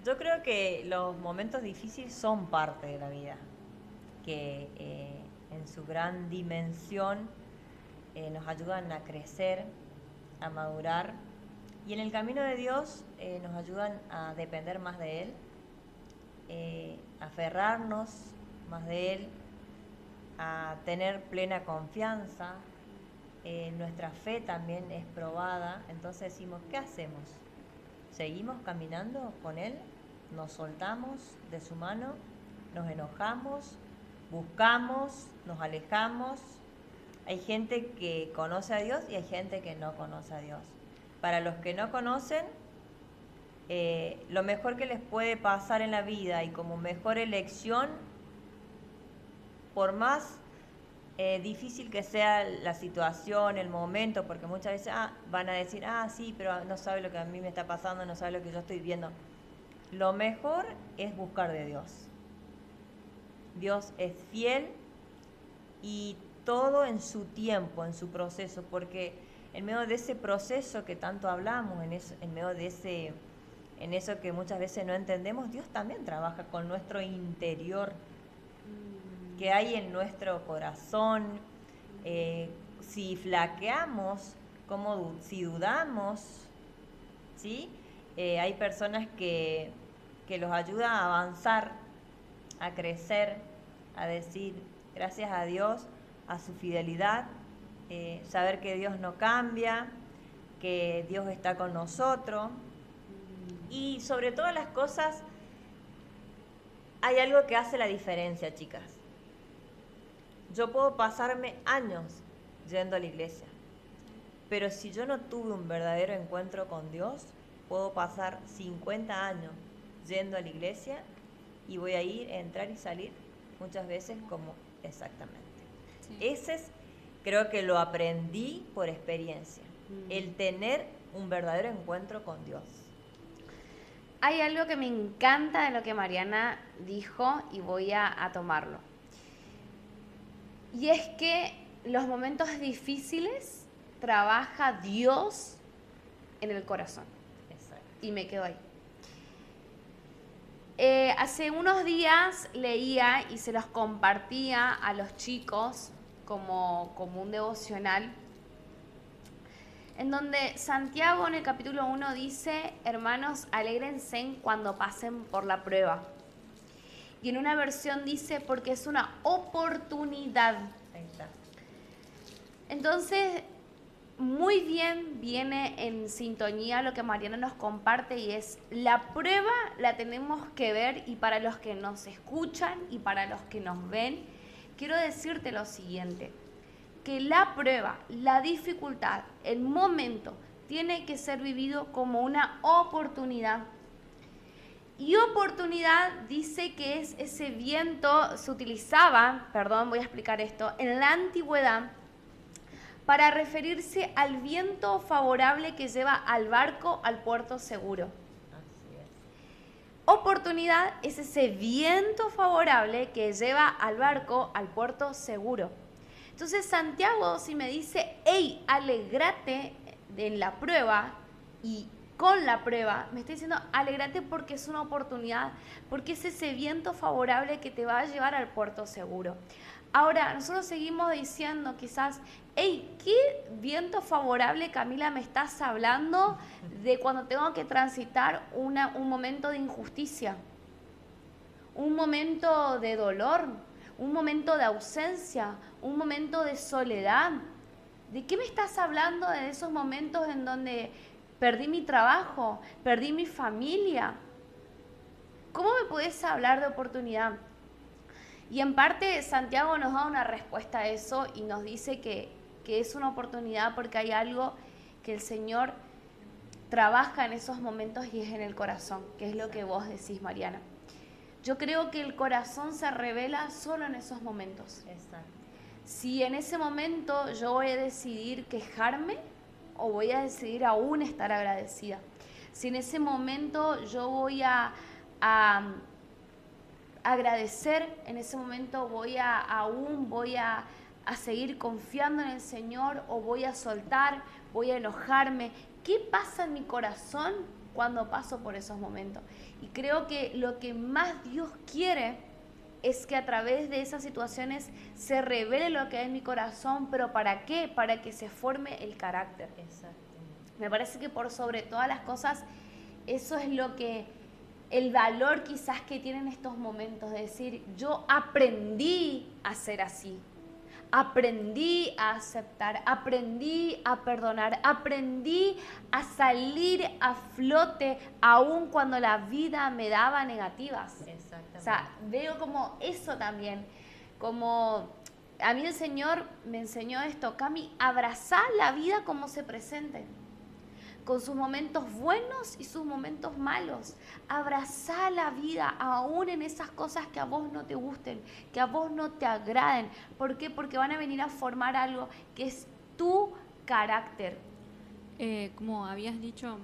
Yo creo que los momentos difíciles son parte de la vida, que en su gran dimensión nos ayudan a crecer, a madurar, y en el camino de Dios nos ayudan a depender más de Él, a aferrarnos más de Él, a tener plena confianza. Nuestra fe también es probada, entonces decimos, ¿qué hacemos? ¿Seguimos caminando con Él? ¿Nos soltamos de su mano? ¿Nos enojamos? ¿Buscamos? ¿Nos alejamos? Hay gente que conoce a Dios y hay gente que no conoce a Dios. Para los que no conocen, lo mejor que les puede pasar en la vida y como mejor elección, por más difícil que sea la situación, el momento, porque muchas veces van a decir, sí, pero no sabe lo que a mí me está pasando, no sabe lo que yo estoy viendo. Lo mejor es buscar de Dios. Dios es fiel y todo en su tiempo, en su proceso, porque en medio de ese proceso que tanto hablamos, en medio de en eso que muchas veces no entendemos, Dios también trabaja con nuestro interior, que hay en nuestro corazón. Si flaqueamos, si dudamos, ¿sí? Hay personas que los ayuda a avanzar, a crecer, a decir gracias a Dios, a su fidelidad, saber que Dios no cambia, que Dios está con nosotros. Y sobre todas las cosas, hay algo que hace la diferencia, chicas. Yo puedo pasarme años yendo a la iglesia, pero si yo no tuve un verdadero encuentro con Dios, puedo pasar 50 años yendo a la iglesia y voy a entrar y salir muchas veces como exactamente. Sí. Creo que lo aprendí por experiencia, el tener un verdadero encuentro con Dios. Hay algo que me encanta de lo que Mariana dijo y voy a tomarlo. Y es que los momentos difíciles trabaja Dios en el corazón. Exacto. Y me quedo ahí. Hace unos días leía y se los compartía a los chicos como un devocional, en donde Santiago en el capítulo 1 dice, hermanos, alégrense cuando pasen por la prueba. Y en una versión dice, porque es una oportunidad. Ahí está. Entonces, muy bien viene en sintonía lo que Mariana nos comparte, y es, la prueba la tenemos que ver, y para los que nos escuchan y para los que nos ven, quiero decirte lo siguiente, que la prueba, la dificultad, el momento, tiene que ser vivido como una oportunidad. Y oportunidad dice que es ese viento, se utilizaba, voy a explicar esto, en la antigüedad para referirse al viento favorable que lleva al barco al puerto seguro. Así es. Oportunidad es ese viento favorable que lleva al barco al puerto seguro. Entonces Santiago, si me dice, hey, alégrate en la prueba y con la prueba, me está diciendo, alégrate porque es una oportunidad, porque es ese viento favorable que te va a llevar al puerto seguro. Ahora, nosotros seguimos diciendo quizás, hey, ¿qué viento favorable, Camila, me estás hablando de cuando tengo que transitar un momento de injusticia? Un momento de dolor, un momento de ausencia, un momento de soledad. ¿De qué me estás hablando de esos momentos en donde perdí mi trabajo, perdí mi familia? ¿Cómo me podés hablar de oportunidad? Y en parte Santiago nos da una respuesta a eso y nos dice que es una oportunidad porque hay algo que el Señor trabaja en esos momentos y es en el corazón, que es lo que vos decís, Mariana. Yo creo que el corazón se revela solo en esos momentos. Exacto. Si en ese momento yo voy a decidir quejarme o voy a decidir aún estar agradecida. Si en ese momento yo voy a agradecer en ese momento, voy a seguir confiando en el Señor o voy a soltar, voy a enojarme. ¿Qué pasa en mi corazón cuando paso por esos momentos? Y creo que lo que más Dios quiere es que a través de esas situaciones se revele lo que hay en mi corazón, pero ¿para qué? Para que se forme el carácter. Exacto. Me parece que por sobre todas las cosas, eso es lo que, el valor quizás que tienen estos momentos, de decir, yo aprendí a ser así, aprendí a aceptar, aprendí a perdonar, aprendí a salir a flote aun cuando la vida me daba negativas. Exactamente. O sea, veo como eso también, como a mí el Señor me enseñó esto, Cami, abrazar la vida como se presente, con sus momentos buenos y sus momentos malos. Abrazar la vida aún en esas cosas que a vos no te gusten, que a vos no te agraden. ¿Por qué? Porque van a venir a formar algo que es tu carácter. Como habías dicho,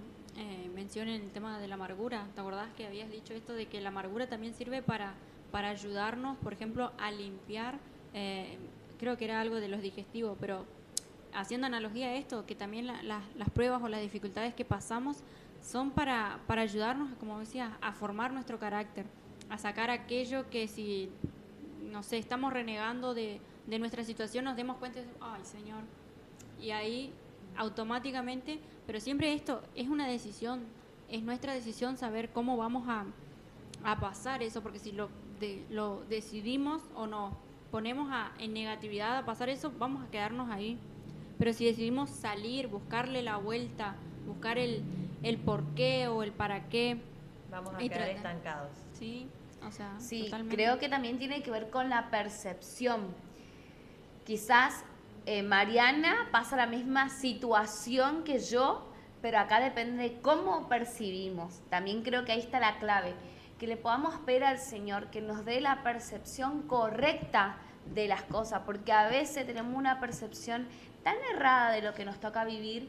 mencioné el tema de la amargura. ¿Te acordás que habías dicho esto de que la amargura también sirve para ayudarnos, por ejemplo, a limpiar? Creo que era algo de los digestivos, pero haciendo analogía a esto, que también las pruebas o las dificultades que pasamos son para ayudarnos, como decías, a formar nuestro carácter, a sacar aquello que si, no sé, estamos renegando de nuestra situación, nos demos cuenta de, ay, Señor, y ahí automáticamente, pero siempre esto es una decisión, es nuestra decisión saber cómo vamos a pasar eso, porque si lo decidimos o nos ponemos en negatividad a pasar eso, vamos a quedarnos ahí. Pero si decidimos salir, buscarle la vuelta, buscar el por qué o el para qué, Vamos a y quedar tratar. estancados. Sí, o sea, Sí, totalmente. creo que también tiene que ver con la percepción. Quizás Mariana pasa la misma situación que yo, pero acá depende de cómo percibimos. También creo que ahí está la clave, que le podamos pedir al Señor que nos dé la percepción correcta de las cosas, porque a veces tenemos una percepción tan errada de lo que nos toca vivir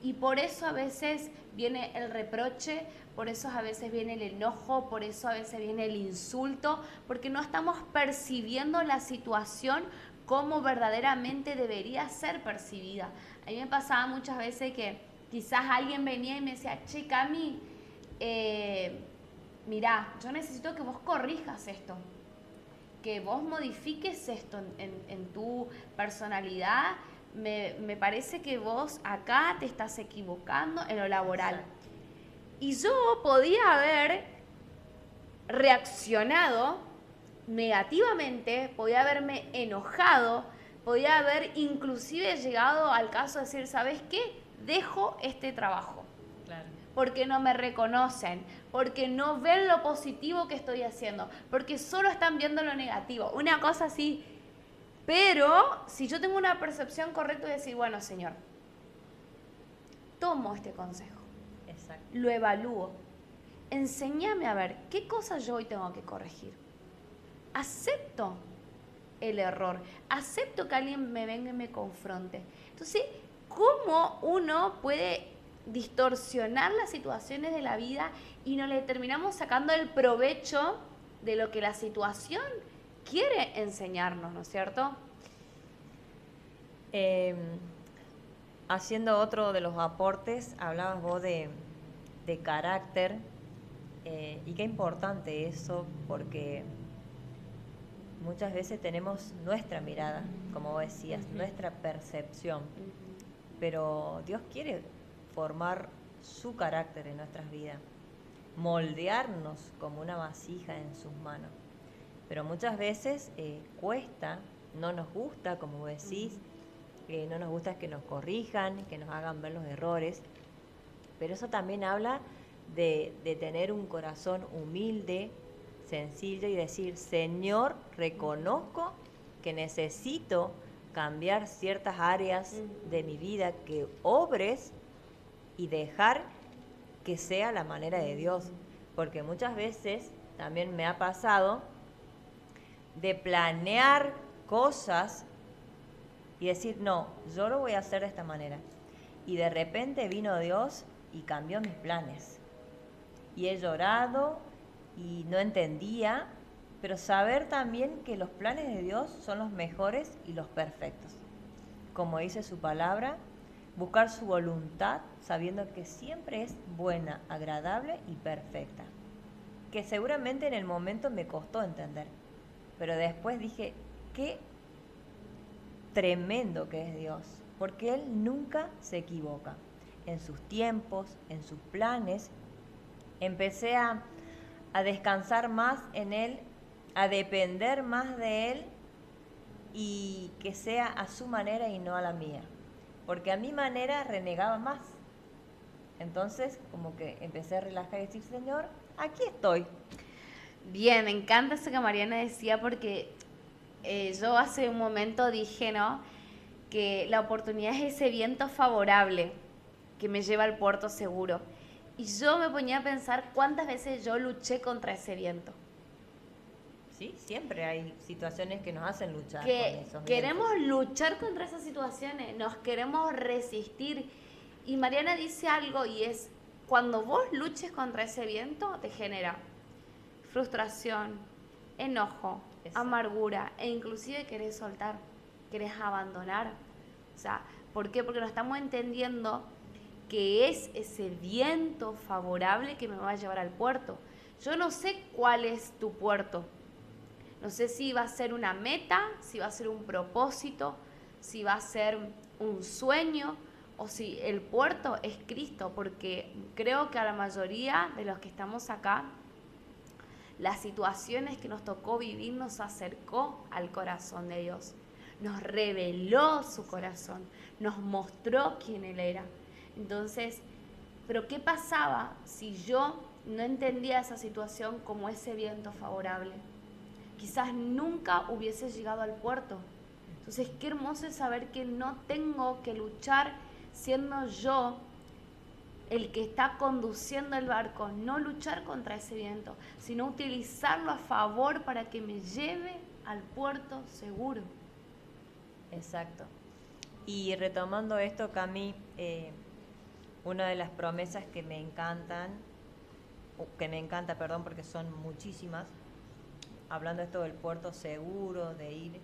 y por eso a veces viene el reproche, por eso a veces viene el enojo, por eso a veces viene el insulto, porque no estamos percibiendo la situación como verdaderamente debería ser percibida. A mí me pasaba muchas veces que quizás alguien venía y me decía, che, Cami, mirá, yo necesito que vos corrijas esto, que vos modifiques esto en tu personalidad. Me parece que vos acá te estás equivocando en lo laboral. Exacto. Y yo podía haber reaccionado negativamente, podía haberme enojado, podía haber inclusive llegado al caso de decir, ¿sabes qué? Dejo este trabajo. Claro. Porque no me reconocen, porque no ven lo positivo que estoy haciendo, porque solo están viendo lo negativo. Una cosa así. Pero si yo tengo una percepción correcta de decir, bueno, Señor, tomo este consejo, Exacto. lo evalúo, enséñame a ver qué cosas yo hoy tengo que corregir. Acepto el error, acepto que alguien me venga y me confronte. Entonces, ¿cómo uno puede distorsionar las situaciones de la vida y no le terminamos sacando el provecho de lo que la situación quiere enseñarnos, ¿no es cierto? Haciendo otro de los aportes, hablabas vos de carácter, y qué importante eso, porque muchas veces tenemos nuestra mirada, como vos decías, nuestra percepción, pero Dios quiere formar su carácter en nuestras vidas, moldearnos como una vasija en sus manos. Pero muchas veces cuesta, no nos gusta, como vos decís, no nos gusta que nos corrijan, que nos hagan ver los errores, pero eso también habla de tener un corazón humilde, sencillo y decir, Señor, reconozco que necesito cambiar ciertas áreas de mi vida, que obres y dejar que sea la manera de Dios, porque muchas veces también me ha pasado de planear cosas y decir, no, yo lo voy a hacer de esta manera. Y de repente vino Dios y cambió mis planes. Y he llorado y no entendía, pero saber también que los planes de Dios son los mejores y los perfectos. Como dice su palabra, buscar su voluntad sabiendo que siempre es buena, agradable y perfecta. Que seguramente en el momento me costó entender, pero después dije, qué tremendo que es Dios, porque Él nunca se equivoca. En sus tiempos, en sus planes, empecé a descansar más en Él, a depender más de Él y que sea a su manera y no a la mía. Porque a mi manera renegaba más. Entonces, como que empecé a relajar y decir, Señor, aquí estoy. Bien, me encanta eso que Mariana decía porque yo hace un momento dije, ¿no? Que la oportunidad es ese viento favorable que me lleva al puerto seguro. Y yo me ponía a pensar cuántas veces yo luché contra ese viento. Sí, siempre hay situaciones que nos hacen luchar Que con esos queremos vientos. luchar contra esas situaciones, nos queremos resistir. Y Mariana dice algo y es, cuando vos luches contra ese viento, te genera frustración, enojo, Exacto. amargura e inclusive querés soltar, querés abandonar. O sea, ¿por qué? Porque no estamos entendiendo que es ese viento favorable que me va a llevar al puerto. Yo no sé cuál es tu puerto. No sé si va a ser una meta, si va a ser un propósito, si va a ser un sueño o si el puerto es Cristo, porque creo que a la mayoría de los que estamos acá, las situaciones que nos tocó vivir nos acercó al corazón de Dios, nos reveló su corazón, nos mostró quién Él era. Entonces, ¿pero qué pasaba si yo no entendía esa situación como ese viento favorable? Quizás nunca hubiese llegado al puerto. Entonces, qué hermoso es saber que no tengo que luchar siendo yo el que está conduciendo el barco, no luchar contra ese viento, sino utilizarlo a favor para que me lleve al puerto seguro. Exacto. Y retomando esto, Cami, una de las promesas que me encanta, perdón, porque son muchísimas, hablando esto del puerto seguro, de ir,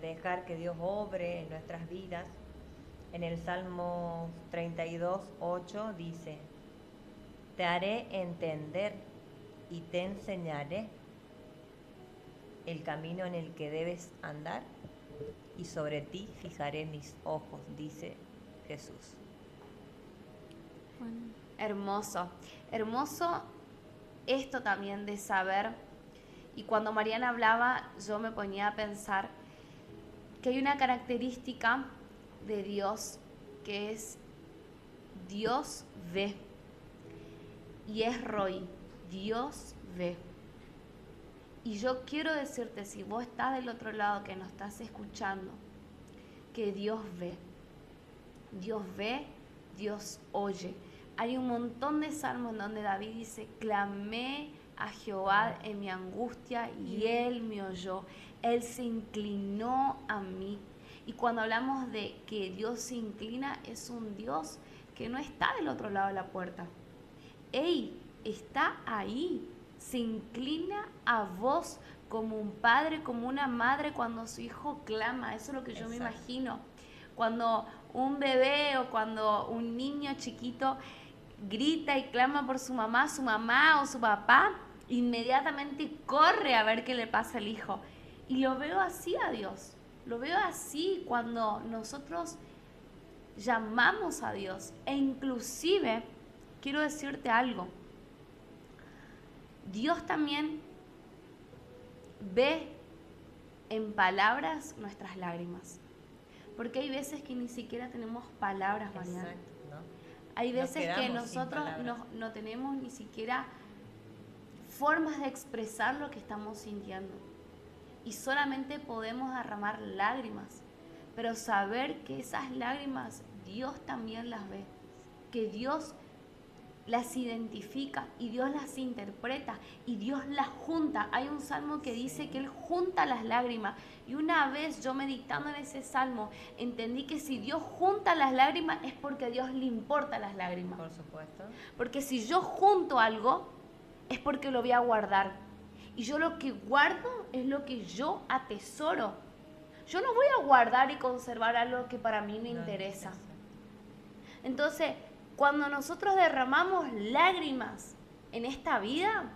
dejar que Dios obre en nuestras vidas. En el Salmo 32:8 dice, te haré entender y te enseñaré el camino en el que debes andar y sobre ti fijaré mis ojos, dice Jesús. Bueno, Hermoso, hermoso esto también de saber, y cuando Mariana hablaba yo me ponía a pensar que hay una característica de Dios que es Dios ve, y es Roy, Dios ve. Y yo quiero decirte, si vos estás del otro lado que nos estás escuchando, que Dios ve, Dios oye. Hay un montón de salmos en donde David dice, clamé a Jehová en mi angustia y Él me oyó. Él se inclinó a mí. Y cuando hablamos de que Dios se inclina, es un Dios que no está del otro lado de la puerta. Él está ahí, se inclina a vos como un padre, como una madre cuando su hijo clama. Eso es lo que yo me imagino. Cuando un bebé o cuando un niño chiquito grita y clama por su mamá o su papá, inmediatamente corre a ver qué le pasa al hijo. Y lo veo así a Dios. Lo veo así cuando nosotros llamamos a Dios. E inclusive, quiero decirte algo, Dios también ve en palabras nuestras lágrimas. Porque hay veces que ni siquiera tenemos palabras, Mariana. Exacto, ¿no? Hay Nos veces que quedamos sin nosotros palabras. no tenemos ni siquiera formas de expresar lo que estamos sintiendo. Y solamente podemos derramar lágrimas. Pero saber que esas lágrimas Dios también las ve. Que Dios las identifica y Dios las interpreta y Dios las junta. Hay un salmo que dice que Él junta las lágrimas. Y una vez yo meditando en ese salmo, entendí que si Dios junta las lágrimas es porque a Dios le importa las lágrimas. Por supuesto. Porque si yo junto algo, es porque lo voy a guardar. Y yo lo que guardo es lo que yo atesoro. Yo no voy a guardar y conservar algo que para mí me interesa. Entonces, cuando nosotros derramamos lágrimas en esta vida,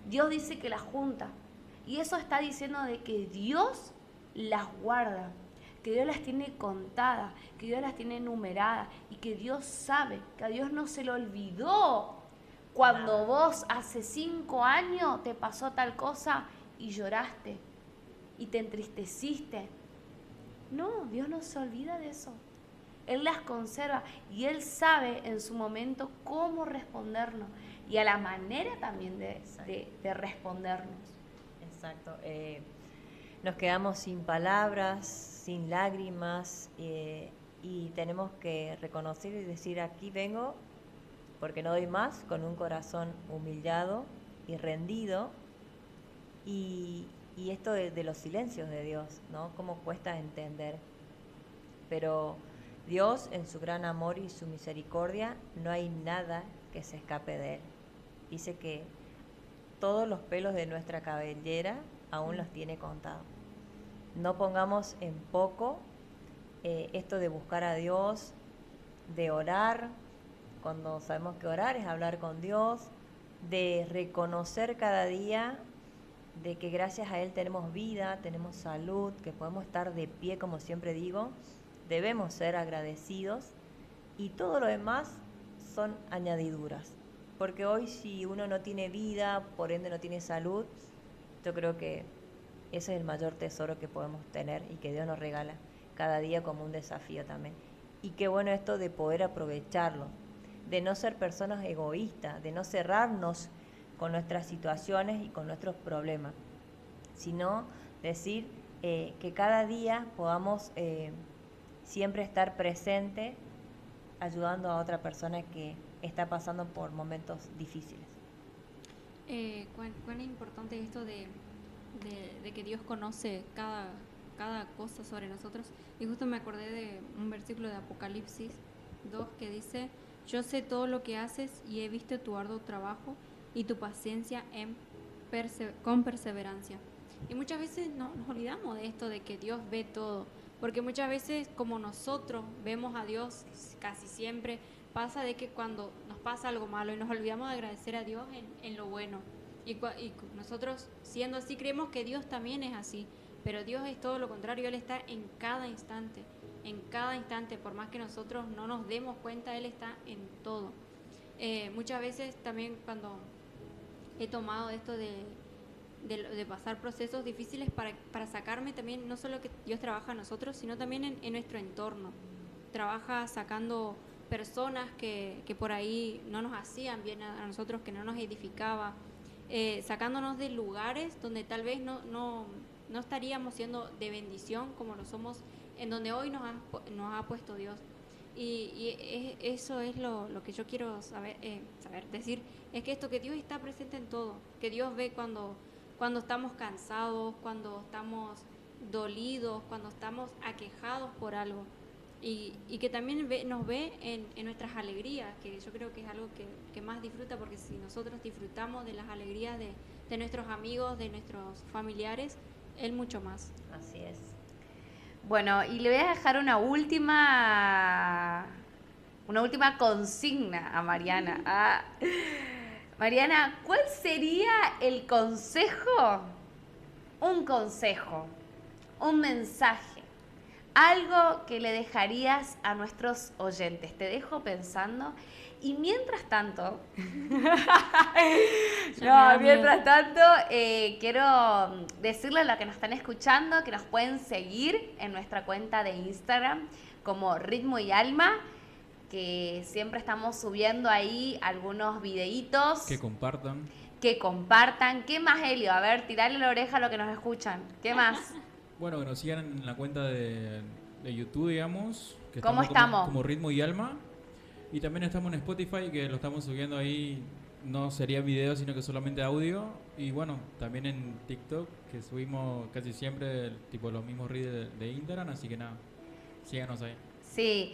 Dios dice que las junta. Y eso está diciendo de que Dios las guarda, que Dios las tiene contadas, que Dios las tiene numeradas y que Dios sabe, que a Dios no se le olvidó cuando vos hace 5 años te pasó tal cosa y lloraste y te entristeciste. No, Dios no se olvida de eso. Él las conserva y Él sabe en su momento cómo respondernos y a la manera también de respondernos. Exacto. Nos quedamos sin palabras, sin lágrimas y tenemos que reconocer y decir: aquí vengo porque no doy más, con un corazón humillado y rendido. Y esto de los silencios de Dios, ¿no? Cómo cuesta entender. Pero Dios, en su gran amor y su misericordia, no hay nada que se escape de Él. Dice que todos los pelos de nuestra cabellera aún los tiene contados. No pongamos en poco esto de buscar a Dios, de orar, cuando sabemos que orar es hablar con Dios, de reconocer cada día de que gracias a Él tenemos vida, tenemos salud, que podemos estar de pie, como siempre digo. Debemos ser agradecidos y todo lo demás son añadiduras. Porque hoy, si uno no tiene vida, por ende no tiene salud, yo creo que ese es el mayor tesoro que podemos tener y que Dios nos regala cada día como un desafío también. Y qué bueno esto de poder aprovecharlo, de no ser personas egoístas, de no cerrarnos con nuestras situaciones y con nuestros problemas, sino decir que cada día podamos siempre estar presente ayudando a otra persona que está pasando por momentos difíciles. ¿Cuán importante es esto de que Dios conoce cada cosa sobre nosotros? Y justo me acordé de un versículo de Apocalipsis 2 que dice: yo sé todo lo que haces y he visto tu arduo trabajo y tu paciencia con perseverancia. Y muchas veces nos olvidamos de esto, de que Dios ve todo, porque muchas veces, como nosotros vemos a Dios casi siempre, pasa de que cuando nos pasa algo malo y nos olvidamos de agradecer a Dios en lo bueno, y nosotros siendo así creemos que Dios también es así, pero Dios es todo lo contrario. Él está en cada instante, por más que nosotros no nos demos cuenta, Él está en todo. Muchas veces también cuando he tomado esto de pasar procesos difíciles para sacarme también, no solo que Dios trabaja en nosotros, sino también en nuestro entorno. Trabaja sacando personas que por ahí no nos hacían bien a nosotros, que no nos edificaba, sacándonos de lugares donde tal vez no estaríamos siendo de bendición como lo somos, en donde hoy nos ha puesto Dios. Y eso es lo que yo quiero decir, es que que Dios está presente en todo, que Dios ve cuando estamos cansados, cuando estamos dolidos, cuando estamos aquejados por algo, y que también nos ve en nuestras alegrías, que yo creo que es algo que más disfruta, porque si nosotros disfrutamos de las alegrías de nuestros amigos, de nuestros familiares, Él mucho más. Así es. Bueno, y le voy a dejar una última consigna a Mariana. Mariana, ¿cuál sería el consejo? Un consejo, un mensaje, algo que le dejarías a nuestros oyentes. Te dejo pensando. Y mientras tanto, quiero decirles a los que nos están escuchando que nos pueden seguir en nuestra cuenta de Instagram como Ritmo y Alma, que siempre estamos subiendo ahí algunos videitos. Que compartan. ¿Qué más, Helio? A ver, tirarle la oreja a los que nos escuchan. ¿Qué más? Bueno, que nos sigan en la cuenta de YouTube, digamos. Que ¿Cómo estamos? Como Ritmo y Alma. Y también estamos en Spotify, que lo estamos subiendo ahí. No sería video, sino que solamente audio. Y bueno, también en TikTok, que subimos casi siempre tipo los mismos reels de Instagram. Así que nada, síganos ahí. Sí,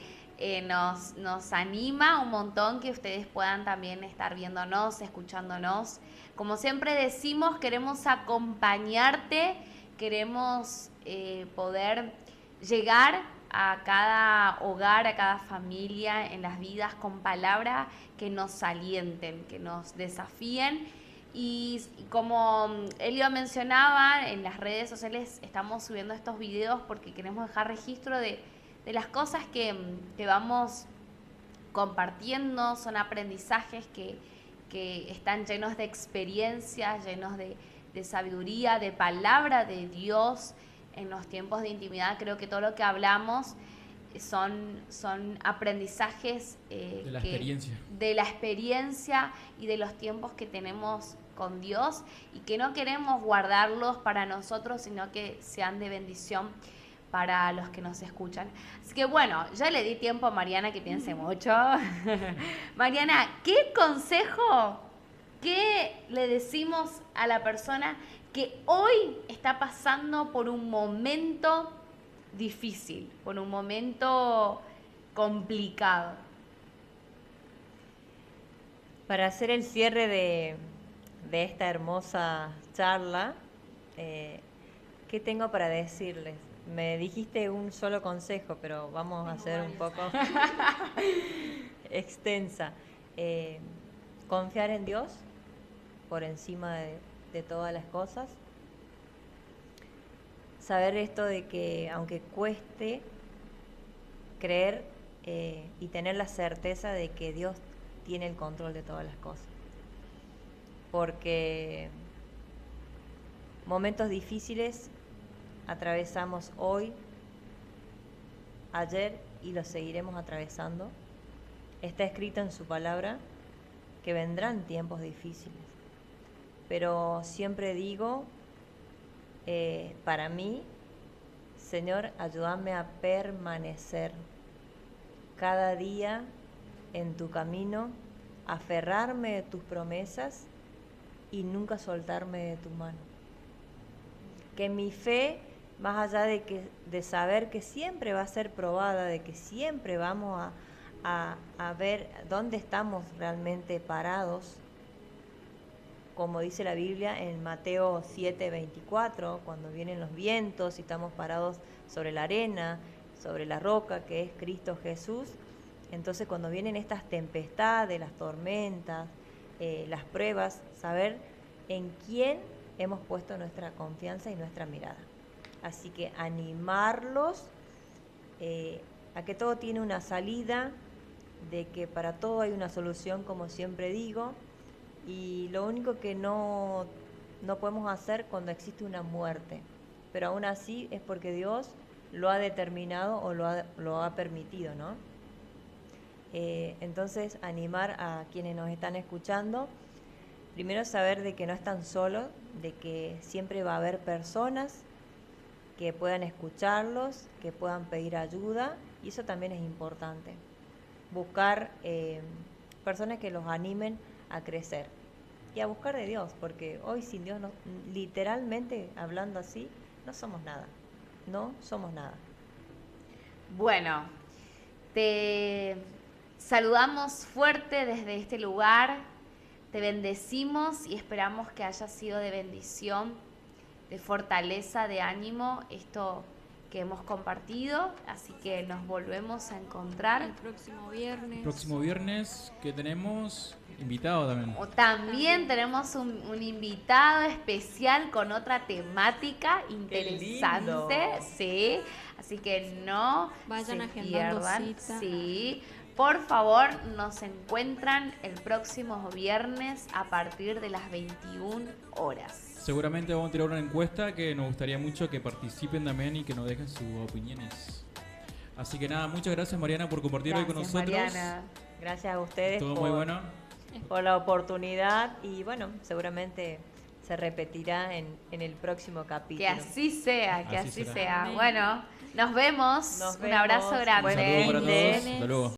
nos anima un montón que ustedes puedan también estar viéndonos, escuchándonos. Como siempre decimos, queremos acompañarte, queremos poder llegar a cada hogar, a cada familia en las vidas con palabras que nos alienten, que nos desafíen. Y como Elio mencionaba, en las redes sociales estamos subiendo estos videos porque queremos dejar registro de las cosas que vamos compartiendo. Son aprendizajes que están llenos de experiencias, llenos de sabiduría, de palabra de Dios. En los tiempos de intimidad creo que todo lo que hablamos son aprendizajes de la experiencia. De la experiencia y de los tiempos que tenemos con Dios, y que no queremos guardarlos para nosotros, sino que sean de bendición para los que nos escuchan. Así que bueno, ya le di tiempo a Mariana que piense mucho. Mariana, ¿qué consejo, qué le decimos a la persona que hoy está pasando por un momento difícil, por un momento complicado? Para hacer el cierre de esta hermosa charla, ¿qué tengo para decirles? Me dijiste un solo consejo, pero vamos a hacer un poco extensa. Confiar en Dios por encima de todas las cosas. Saber esto de que aunque cueste, creer y tener la certeza de que Dios tiene el control de todas las cosas. Porque momentos difíciles atravesamos hoy, ayer y los seguiremos atravesando. Está escrito en su palabra que vendrán tiempos difíciles. Pero siempre digo, para mí, Señor, ayúdame a permanecer cada día en tu camino, aferrarme de tus promesas y nunca soltarme de tu mano. Que mi fe, más allá de saber que siempre va a ser probada, de que siempre vamos a ver dónde estamos realmente parados, como dice la Biblia en Mateo 7:24, cuando vienen los vientos y estamos parados sobre la arena, sobre la roca que es Cristo Jesús. Entonces cuando vienen estas tempestades, las tormentas, las pruebas, saber en quién hemos puesto nuestra confianza y nuestra mirada. Así que animarlos a que todo tiene una salida, de que para todo hay una solución, como siempre digo, y lo único que no podemos hacer cuando existe una muerte, pero aún así es porque Dios lo ha determinado o lo ha permitido, ¿no? Entonces, animar a quienes nos están escuchando, primero saber de que no están solos, de que siempre va a haber personas que puedan escucharlos, que puedan pedir ayuda, y eso también es importante. Buscar personas que los animen a crecer y a buscar de Dios, porque hoy sin Dios, literalmente hablando así, no somos nada. Bueno, te saludamos fuerte desde este lugar, te bendecimos y esperamos que haya sido de bendición, de fortaleza, de ánimo esto que hemos compartido, así que nos volvemos a encontrar el próximo viernes. Próximo viernes, que tenemos invitado también. También tenemos un invitado especial con otra temática interesante, sí, así que no vayan se agendando pierdan, cita. sí. Por favor, nos encuentran el próximo viernes a partir de las 21 horas. Seguramente vamos a tirar una encuesta que nos gustaría mucho que participen también y que nos dejen sus opiniones. Así que nada, muchas gracias Mariana por compartir hoy con nosotros. Mariana. Gracias a ustedes Todo muy bueno. por la oportunidad y bueno, seguramente se repetirá en el próximo capítulo. Que así sea, que Así así será. sea. Amén. Bueno, nos vemos. Nos Un abrazo vemos. grande. Buen Saludos para fin de- todos. Hasta luego.